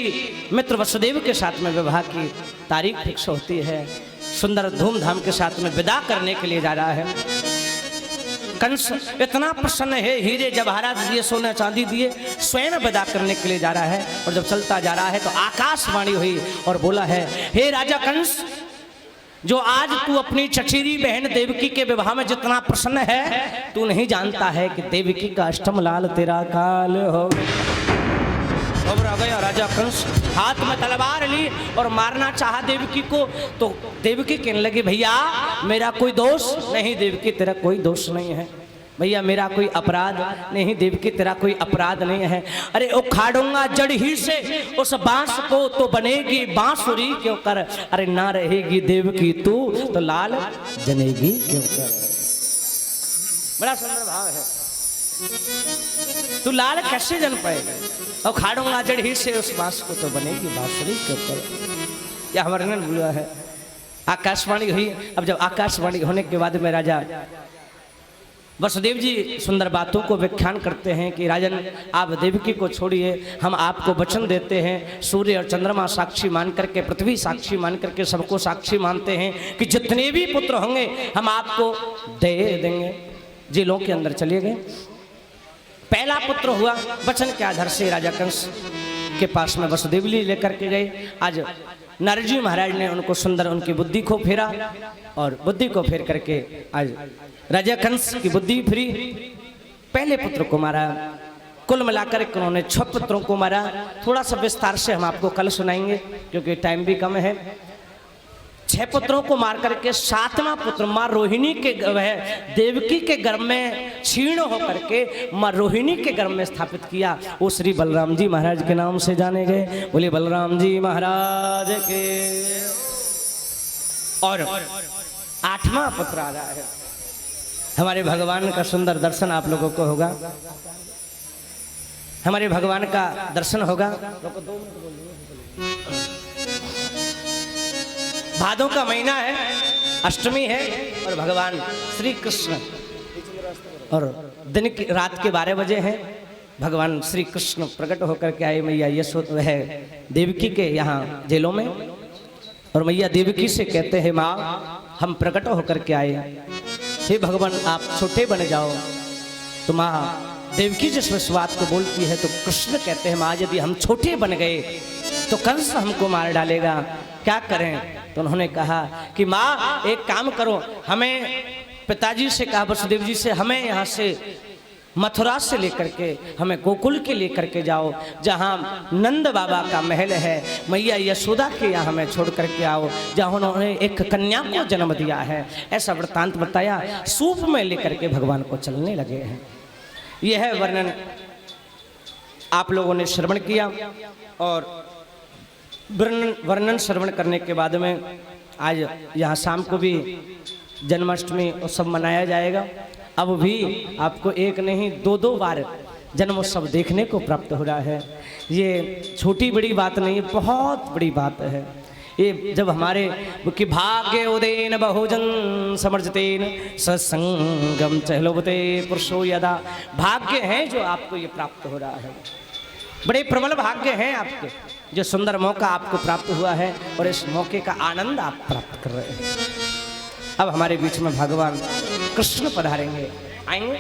A: मित्र वसुदेव के साथ में विवाह की तारीख फिक्स होती है, सुंदर धूमधाम के साथ में विदा करने के लिए जा रहा है, कंस इतना प्रसन्न है, हीरे जवाहरात दिए, सोना चांदी दिए, स्वयं विदा करने के लिए जा रहा है। और जब चलता जा रहा है तो आकाशवाणी हुई और बोला है, हे राजा कंस, जो आज तू अपनी चचेरी बहन देवकी के विवाह में जितना प्रसन्न है, तू नहीं जानता है कि देवकी का अष्टम लाल तेरा काल हो घबरा गया राजा कंस, हाथ में तलवार ली और मारना चाहा देवकी को। तो देवकी कहने लगी, भैया मेरा कोई दोष नहीं। देवकी तेरा कोई दोष नहीं है भैया, मेरा कोई अपराध नहीं। देवकी तेरा कोई अपराध नहीं है। अरे उखाड़ूंगा जड़ ही से उस बांस को तो बनेगी बांसुरी क्यों कर, अरे ना रहेगी देवकी तू तो लाल जनेगी क्यों कर। बड़ा सुंदर भाव है। तू लाल कैसे जल पाएगा, और खाड़ूंगा जड़ ही से उस बांस को तो बनेगी बांसुरी के ऊपर। यह वर्णन हुआ है। आकाशवाणी हुई। अब जब आकाशवाणी होने के बाद में राजा वसुदेव जी सुंदर बातों को व्याख्यान करते हैं कि राजन आप देवकी को छोड़िए, हम आपको वचन देते हैं, सूर्य और चंद्रमा साक्षी मान करके, पृथ्वी साक्षी मान करके, सबको साक्षी मानते हैं कि जितने भी पुत्र होंगे हम आपको दे देंगे। जेलों के अंदर चले गए। पहला पुत्र हुआ, वचन के आधार से राजा कंस के पास में वसुदेव जी लेकर के गए। आज नारद महाराज ने उनको सुंदर उनकी बुद्धि को फेरा, और बुद्धि को फेर करके आज राजा कंस की बुद्धि फिरी। पहले पुत्र को मारा, कुल मिलाकर उन्होंने 6 पुत्रों को मारा। थोड़ा सा विस्तार से हम आपको कल सुनाएंगे क्योंकि टाइम भी कम है। 6 पुत्रों को मार करके 7वां पुत्र माँ रोहिणी के वह देवकी के गर्भ में क्षीण होकर के माँ रोहिणी के गर्भ में स्थापित किया। वो श्री बलराम जी महाराज के नाम से जाने गए। बोले बलराम जी महाराज के। और 8वां पुत्र आ रहा है। हमारे भगवान का सुंदर दर्शन आप लोगों को होगा। हमारे भगवान का दर्शन होगा। भादों का महीना है, अष्टमी है, और भगवान श्री कृष्ण और दिन की रात के 12 बजे हैं। भगवान श्री कृष्ण प्रकट होकर के आए मैया यशोदा है देवकी के यहाँ जेलों में। और मैया देवकी से कहते हैं, माँ हम प्रकट होकर के आए, हे भगवान आप छोटे बन जाओ। तो माँ देवकी जिस बात को बोलती है तो कृष्ण कहते हैं, माँ यदि हम छोटे बन गए तो कंस हमको मार डालेगा, क्या करें। तो उन्होंने कहा कि माँ एक काम करो, हमें पिताजी से कहा वसुदेव जी से, हमें यहाँ से मथुरा से लेकर के हमें गोकुल के लेकर के जाओ, जहाँ नंद बाबा का महल है। मैया यशोदा के यहाँ हमें छोड़ करके आओ, जहाँ उन्होंने एक कन्या को जन्म दिया है। ऐसा वृत्तांत बताया। सूप में लेकर के भगवान को चलने लगे हैं। यह वर्णन आप लोगों ने श्रवण किया। और वर्णन श्रवण करने के बाद में आज यहाँ शाम को भी जन्माष्टमी उत्सव मनाया जाएगा। अब भी आपको एक नहीं 2-2 बार जन्मोत्सव देखने को प्राप्त हो रहा है। ये छोटी बड़ी बात नहीं है, बहुत बड़ी बात है। ये जब हमारे कि भाग्य उदयन बहुजन समर्जतेन सत्संगम चहलोबते पुरुषो यदा, भाग्य है जो आपको ये प्राप्त हो रहा है। बड़े प्रबल भाग्य हैं आपके, जो सुंदर मौका आपको प्राप्त हुआ है और इस मौके का आनंद आप प्राप्त कर रहे हैं। अब हमारे बीच में भगवान कृष्ण पधारेंगे, आएंगे।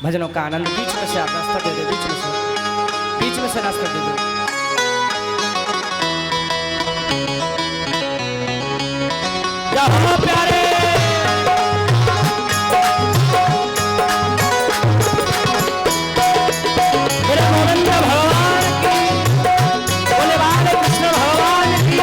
A: भजनों का आनंद बीच में से आप रास्ता दे दो, बीच में से रास्ता दे दो। प्यारे मेरे गोविंद भगवान की, बोले बाले कृष्ण भगवान की।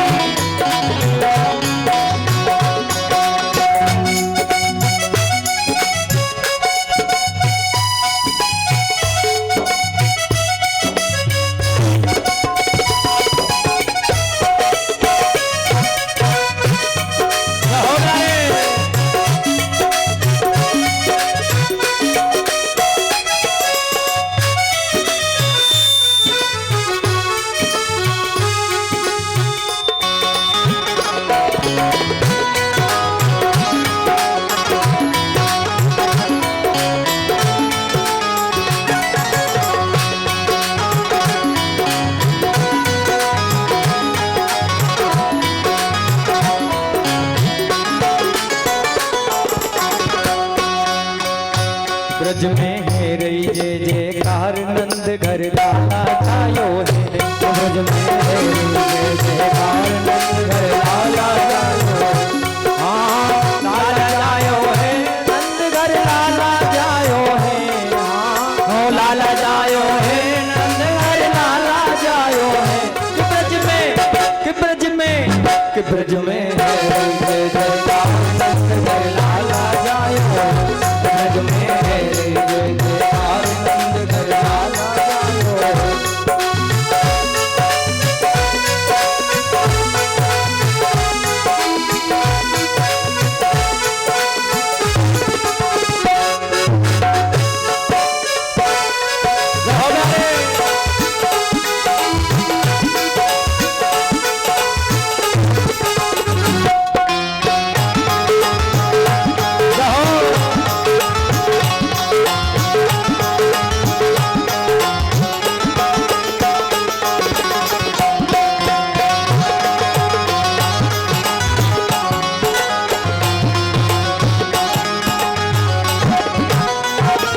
A: हो
B: नंद घर लाला जायो है ब्रज में है जय जयकार नंद घर लाला जायो हाँ लाला जायो है नंद घर लाला जायो है हाँ लाला जायो है नंद घर लाला जायो है कि ब्रज में है जय जयकार नंद घर लाला जायो है ब्रज में है जय जयकार नंद घर लाला जायो है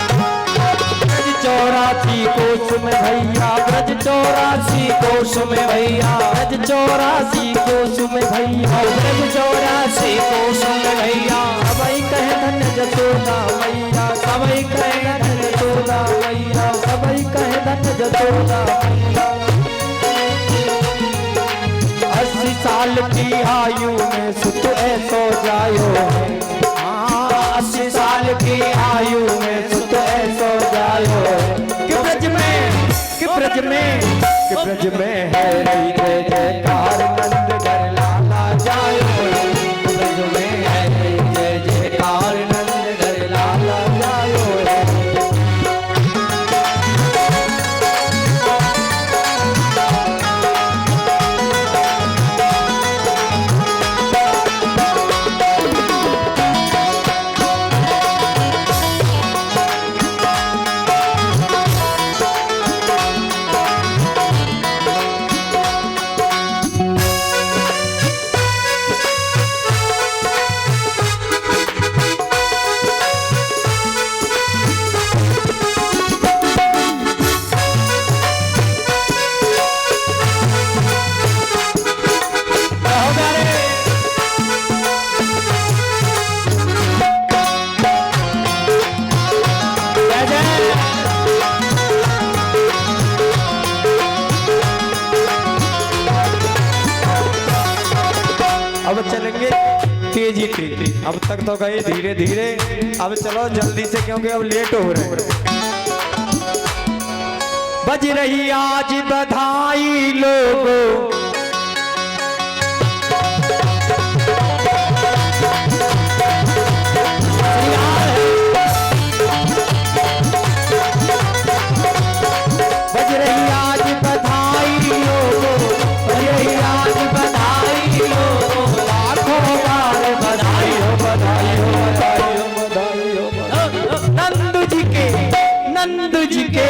B: ब्रज 84 कोस में भैया ब्रज 84 कोस में भैया ब्रज 84 कोस में भैया सबई कहे धन्य जसोदा मैया सबई कहे धन्य जसोदा मैया सबई कहे धन्य जसोदा मैया 80 साल की आयु में सुत ऐसो जायो है 80 साल की आयु में सुत ऐसो जायो है कि ब्रज में है जय जयकार नंद घर लाला जायो है ब्रज में है जय जयकार नंद घर लाला जायो है अब चलेंगे तेजी से अब तक तो गए धीरे धीरे अब चलो जल्दी से क्योंकि अब लेट हो रहे हैं बज रही आज बधाई लोगों बज रही आज बधाई लोगों बज रही आज बधाई लोगों लाखों बार बधाई हो बधाई हो बधाई हो बधाई हो नंदू जी के नंदू जी के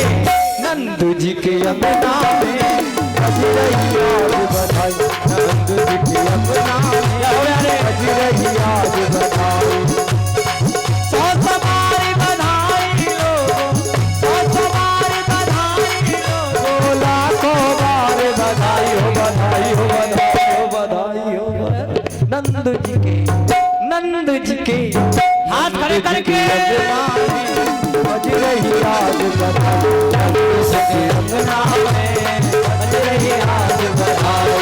B: नंदू जी के अपना में बज रही आज बधाई नंदू जी के अपना में बज रही आज बधाई सौ सवारी बधाई लोगों सौ सवारी बधाई लोगों लाखों बार बधाई हो बधाई हो बधाई हो बधाई हो नंदू जी के
A: हाथ खड़े करके
B: बज रही आज बधाई नंदू जी के अपना में बज रही आज बधाई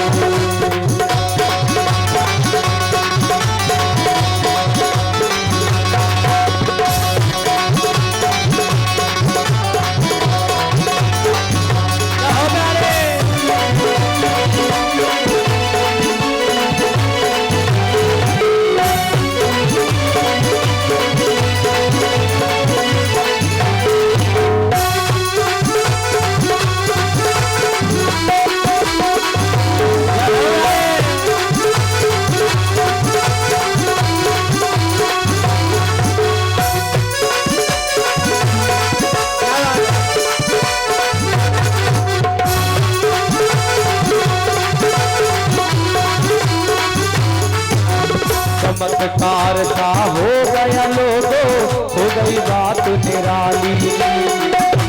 B: चमत्कार सा हो गया लोगों हो गई बात निराली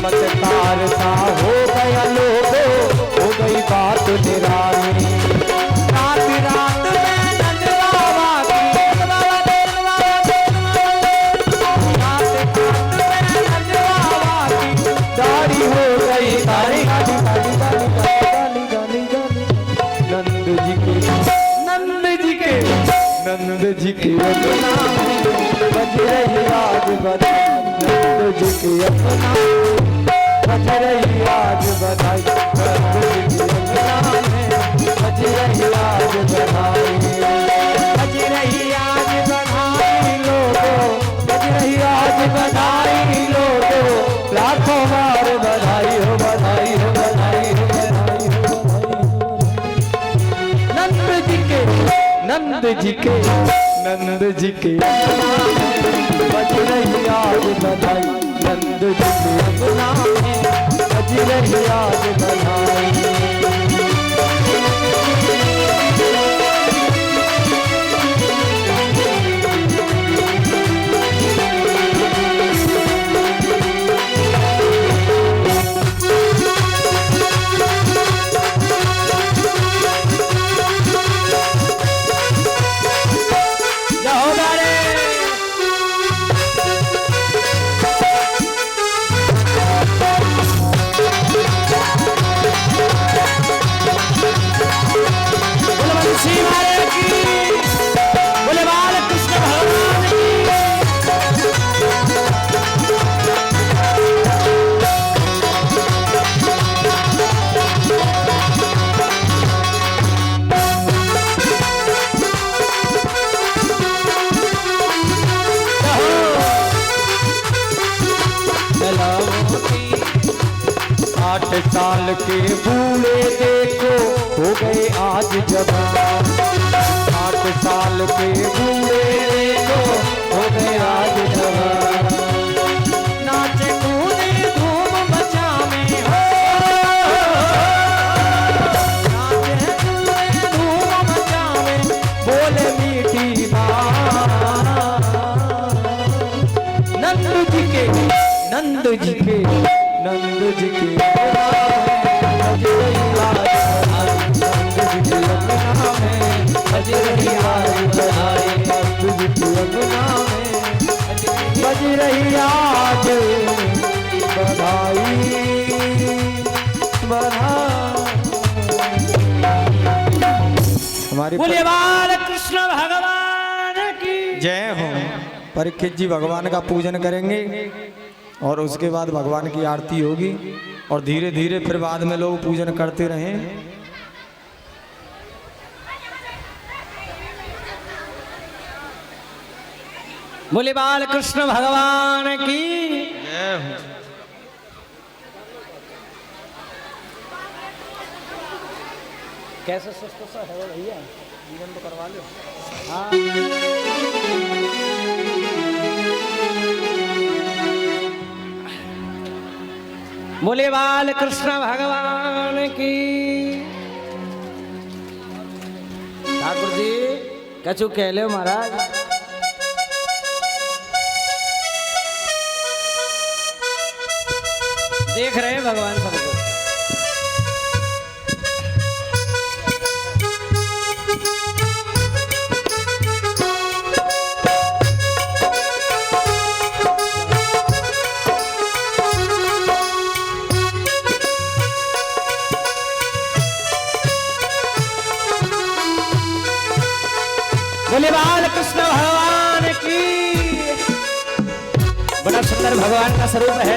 B: चमत्कार सा हो गया लोगो, हो गई बात निराली। रात रात में नंद बाबा की, रात रात में नंद बाबा की दाढ़ी हो गई काली काली काली काली काली काली काली। नंद जी के नंद जी के अपना बज रही आज बधाई। नंद जी के अपना बज रही आज बधाई। नंद जी के अपना बज रही आज बधाई। बज रही आज बधाई लोगो, बज रही आज बधाई लोगो, लाखों बार बधाई हो बधाई हो बधाई हो बधाई हो बधाई। नंद जी के नंद जी के नंद जी के बज रही आज बधाई। नंद जी के अपना बज रही आज बधाई। साल के बूढ़े देखो हो गए आज जवान। 8 साल के बूढ़े देखो हो गए आज जवान। नाचे कूदे धूम मचावे हो, नाचे कूदे धूम मचावे, बोले मीठी बात। नंद जी के नंद जी के नंद जी के बज रही आज बधाई। नंद जी के अपना बज रही आज बधाई। हमारी
A: बोलिए बाल कृष्ण भगवान की
B: जय हो। परीक्षित जी भगवान का पूजन करेंगे और उसके बाद भगवान की आरती होगी और धीरे धीरे फिर बाद में लोग पूजन करते रहें।
A: बोले बाल कृष्ण भगवान की
B: जय हो।
A: कैसे सस्ता सा है भैया, पूजन तो करवा लो। हाँ बोले बाल कृष्ण भगवान की। ठाकुर जी कछु कह लो महाराज। देख रहे हैं भगवान सबको। बोले बाल कृष्ण भगवान की। बड़ा सुंदर भगवान का स्वरूप है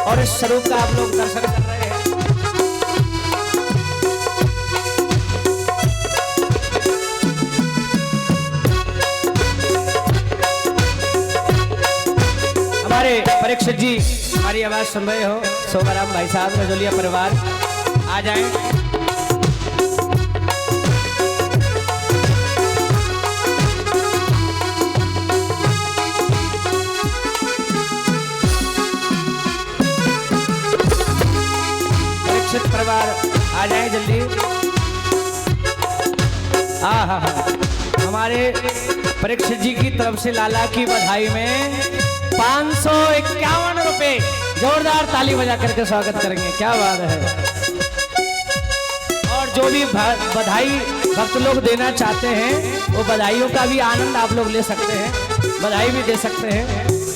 A: और इस स्वरूप का आप लोग दर्शन कर रहे हैं। हमारे परीक्षित जी हमारी आवाज सुन रहे हो, सोमाराम भाई साहब, रजोलिया परिवार आ जाएं। परिवार आ जाए जल्दी। हाँ, हमारे परीक्षित जी की तरफ से लाला की बधाई में 551 रुपए जोरदार ताली बजा करके स्वागत करेंगे, क्या बात है। और जो भी बधाई भक्त लोग देना चाहते हैं वो बधाइयों का भी आनंद आप लोग ले सकते हैं, बधाई भी दे सकते हैं,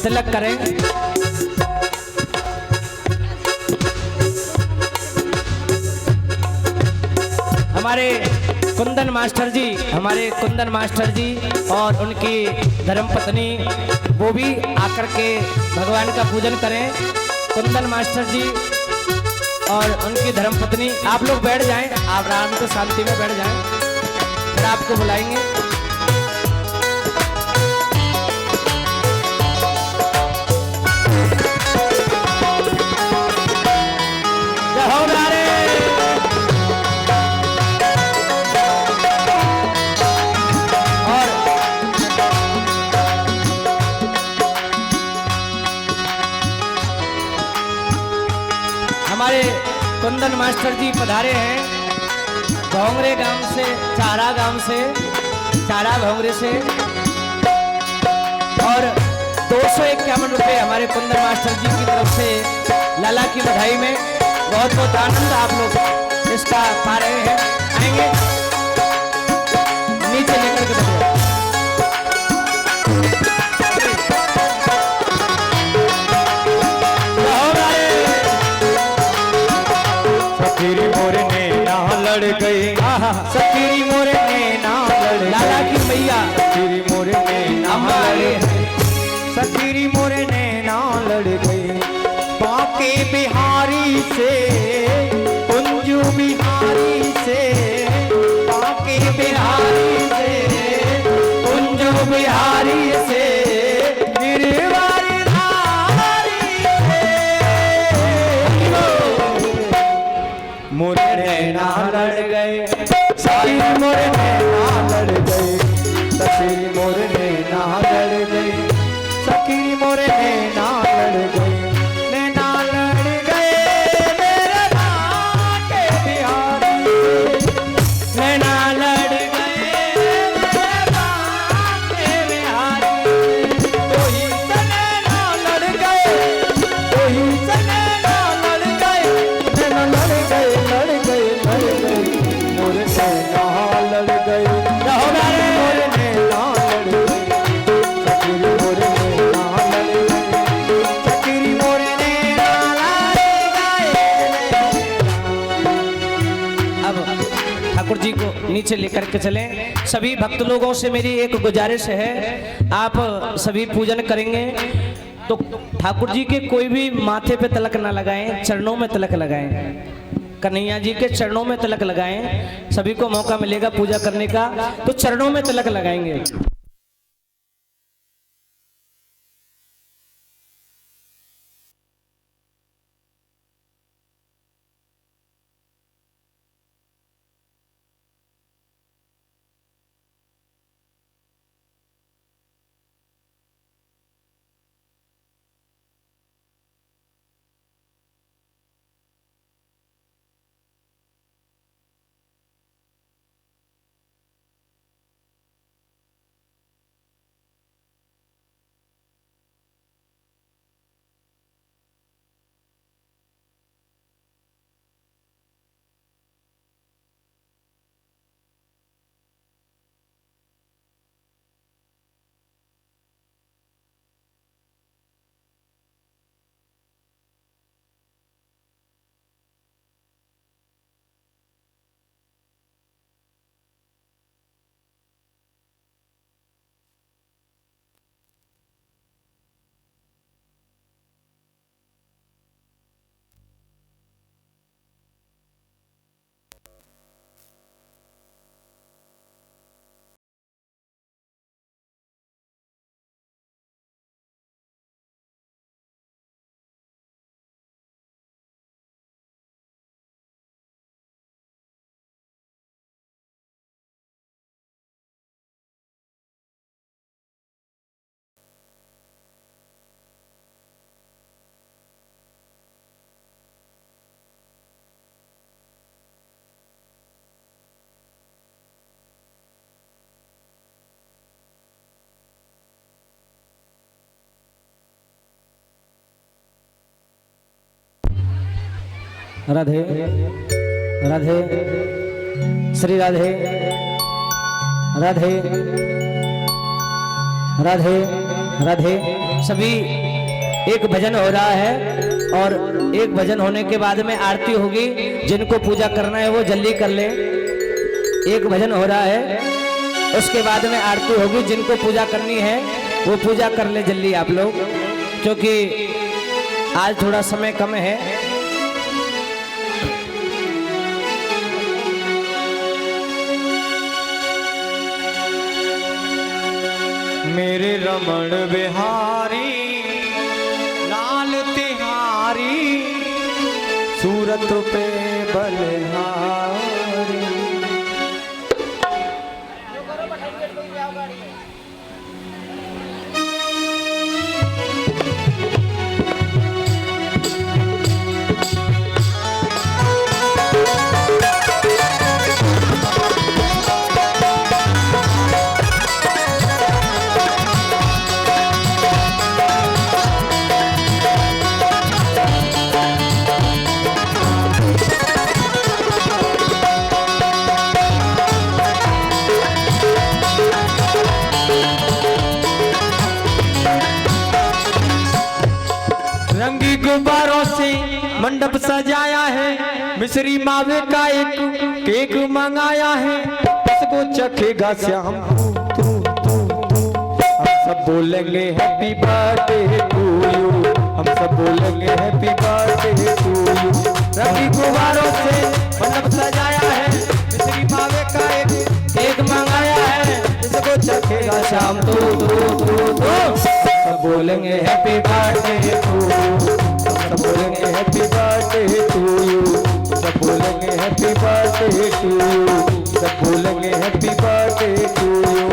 A: तिलक करें। हमारे कुंदन मास्टर जी और उनकी धर्मपत्नी वो भी आकर के भगवान का पूजन करें। कुंदन मास्टर जी और उनकी धर्मपत्नी, आप लोग बैठ जाएं, आप आराम से शांति में बैठ जाएं, फिर आपको बुलाएंगे। हमारे कुंदन मास्टर जी पधारे हैं भोंगरे गांव से, चारा भोंगरे से, और 251 रुपए हमारे कुंदन मास्टर जी की तरफ से लाला की बधाई में। बहुत बहुत आनंद आप लोग इसका पा रहे हैं। आएंगे नीचे लेकर के बैठे।
B: सखीरी मोरे नैना लड़ गई, सखीरी मोरे नैना लड़,
A: लाला की मैया
B: सखीरी मोरे नैना लड़, सखीरी मोरे नैना लड़ गई। बांके बिहारी से, कुंजू बिहारी से, बांके बिहारी से, कुंजू बिहारी से, गिरवारी धारी से, मोरे नैना लड़ गए, सखीरी मोरे नैना लड़ गए, सखीरी मोरे नैना लड़ गए, सखीरी मोरे नैना लड़ गए, नैना लड़ गए मेरे बांके बिहारी से, नैना लड़ गए मेरे बांके बिहारी से, कोई से नैना लड़ गए, कोई से नैना लड़ गए, नैना लड़ गए, लड़ गए, लड़ गए, मोरे नैना लड़ गए, मोरे नैना लड़ गए, सखीरी मोरे नैना लड़ गए, सखीरी मोरे नैना लड़ गए।
A: अब ठाकुर जी को नीचे लेकर के चलें। सभी भक्त लोगों से मेरी एक गुजारिश है, आप सभी पूजन करेंगे तो ठाकुर जी के कोई भी माथे पे तिलक ना लगाएं, चरणों में तिलक लगाएं, कन्हैया जी के चरणों में तिलक लगाएं। सभी को मौका मिलेगा पूजा करने का तो चरणों में तिलक लगाएंगे। राधे राधे श्री राधे राधे राधे राधे। सभी एक भजन हो रहा है और एक भजन होने के बाद में आरती होगी। जिनको पूजा करना है वो जल्दी कर ले। एक भजन हो रहा है, उसके बाद में आरती होगी। जिनको पूजा करनी है वो पूजा कर ले जल्दी आप लोग, क्योंकि आज थोड़ा समय कम है।
B: मेरे रमण बिहारी लाल तिहारी सूरत पे बलिहारी। गुब्बारों से मंडप सजाया है, मिश्री मावे का एक केक मंगाया है। इसको चखेगा श्याम तू तू तू। हम सब बोलेंगे हैप्पी बर्थडे टू यू, हम सब बोलेंगे हैप्पी बर्थडे टू यू। रंगी गुब्बारों से मंडप सजाया है, मिश्री मावे का एक केक मंगाया है। इसको चखेगा श्याम तू तू तू तू। सब बोलेंगे हैप्पी बर्थडे टू यू, सब बोलेंगे हैप्पी बर्थडे टू यू, सब बोलेंगे हैप्पी बर्थडे टू यू, सब बोलेंगे हैप्पी बर्थडे टू यू।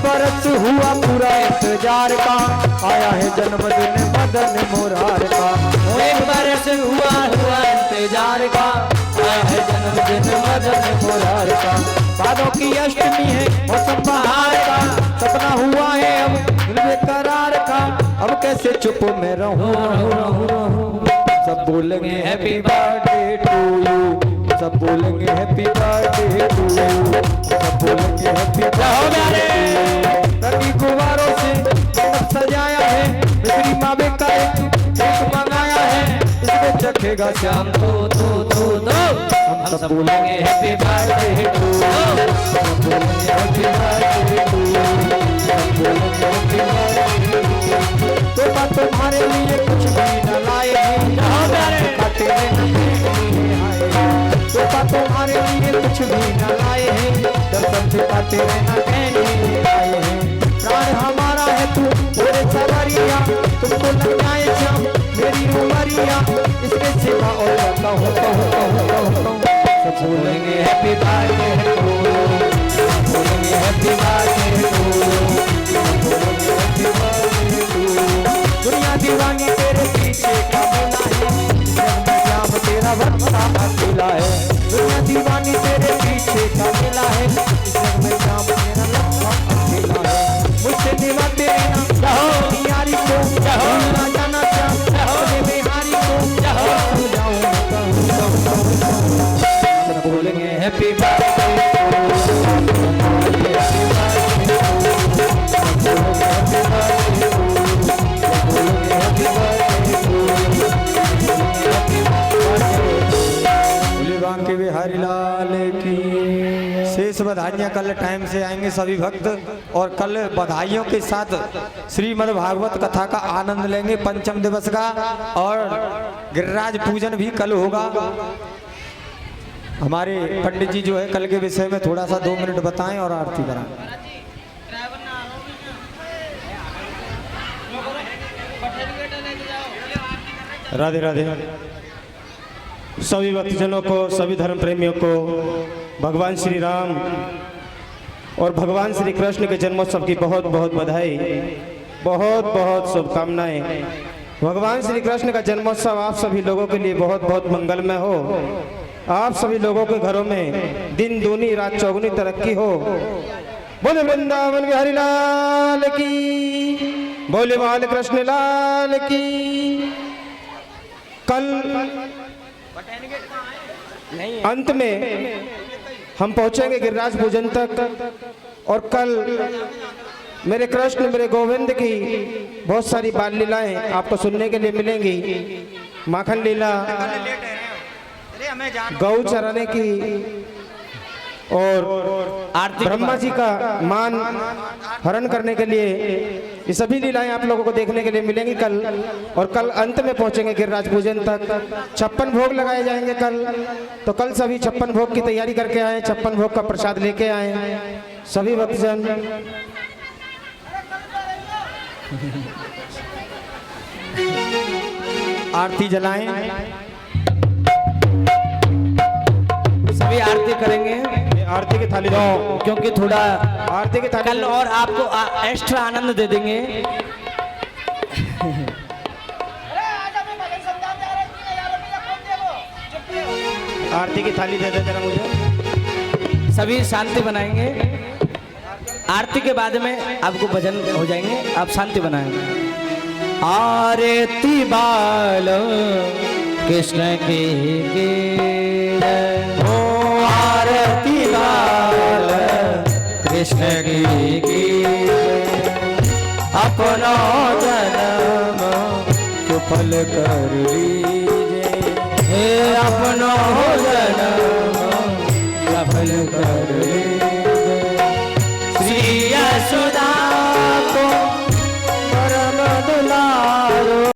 B: बरस हुआ पूरा इंतजार का, आया है जन्मदिन मदन मुरार का। एक बरस हुआ इंतजार का, आया है जन्मदिन मदन मुरार का। बादों की अष्टमी है मौसम बहार का, सपना हुआ है अब दिल बेकरार का। अब कैसे चुप में रहूं, सब बोलेंगे हैप्पी बर्थडे टू यू, सब बोलेंगे हैप्पी बर्थडे टू यू, सब बोलेंगे हैप्पी बर्थडे। रंगी गुब्बारों से मंडप सजाया है, मिश्री मावे का एक केक मंगाया है। इसको चखेगा श्याम तू तू तू तू। हम सब बोलेंगे हैप्पी बर्थडे टू यू, सब बोलेंगे हैप्पी बर्थडे टू यू, सब बोलेंगे हैप्पी बर्थडे टू यू। तो बात तुम्हारे लिए कुछ भी न लाए हैं, काटे तो बात तुम्हारे लिए कुछ भी न लाए हैं। दर्शन सिखाते रहना कहने आए हैं। प्राण हमारा है तू मेरे सवरिया, तुमको लग जाए श्याम मेरी उमरिया। इसके सिवा और सब बोलेंगे हैप्पी बर्थडे टू यू, बोलेंगे हैप्पी बर्थडे टू यू, बोलेंगे हैप्पी बर्थडे टू यू। दुनिया दीवानी तेरे पीछे का मेला है, श्याम तेरा वक्ता अकेला है। दुनिया दीवानी तेरे पीछे का मेला है, इसमें श्याम तेरा वक्ता अकेला है। मुझसे दिलाते रहना यारी को, भूलना जाना अपने बिहारी को। सब बोलेंगे हैप्पी बर्थडे के बिहारी लाल की। शेष बधाइयाँ कल टाइम से आएंगे सभी भक्त, और कल बधाइयों के साथ श्रीमद् भागवत कथा का आनंद लेंगे पंचम दिवस का, और गिरिराज पूजन भी कल होगा। हमारे पंडित जी जो है कल के विषय में थोड़ा सा 2 मिनट बताएं और आरती कराएं।
C: राधे राधे। सभी भक्तजनों को, सभी धर्म प्रेमियों को भगवान श्री राम और भगवान श्री कृष्ण के जन्मोत्सव की बहुत बहुत बधाई, बहुत बहुत शुभकामनाएं। भगवान श्री कृष्ण का जन्मोत्सव आप सभी लोगों के लिए बहुत बहुत मंगलमय हो। आप सभी लोगों के घरों में दिन दूनी रात चौगुनी तरक्की हो। बोले वृंदावन बिहारी लाल की, बोले बाल कृष्ण लाल की। कल अंत में हम पहुंचेंगे गिरिराज पूजन तक और कल मेरे कृष्ण मेरे गोविंद की बहुत सारी बाल लीलाएं आपको सुनने के लिए मिलेंगी। माखन लीला, गौ चराने की और ब्रह्मा जी का मान हरण करने के लिए, ये सभी लीलाएं आप लोगों को देखने के लिए मिलेंगी कल। और कल अंत में पहुंचेंगे गिरिराज पूजन तक। 56 भोग लगाए जाएंगे कल, तो कल सभी 56 भोग की तैयारी करके आए, 56 भोग का प्रसाद लेके आए सभी भक्तजन। आरती जलाएं,
A: सभी आरती करेंगे।
C: आरती की थाली दो,
A: क्योंकि थोड़ा
C: आरती की थाली
A: कल और आपको एक्स्ट्रा आनंद दे देंगे।
C: आरती की थाली दे दे जरा मुझे।
A: सभी शांति बनाएंगे। आरती के बाद में आपको भजन हो जाएंगे, आप शांति बनाएंगे। आरती बाल कृष्ण की
B: ओ आरती बाल कृष्ण की अपना जन्म सुफल कर लीजिए, हे अपना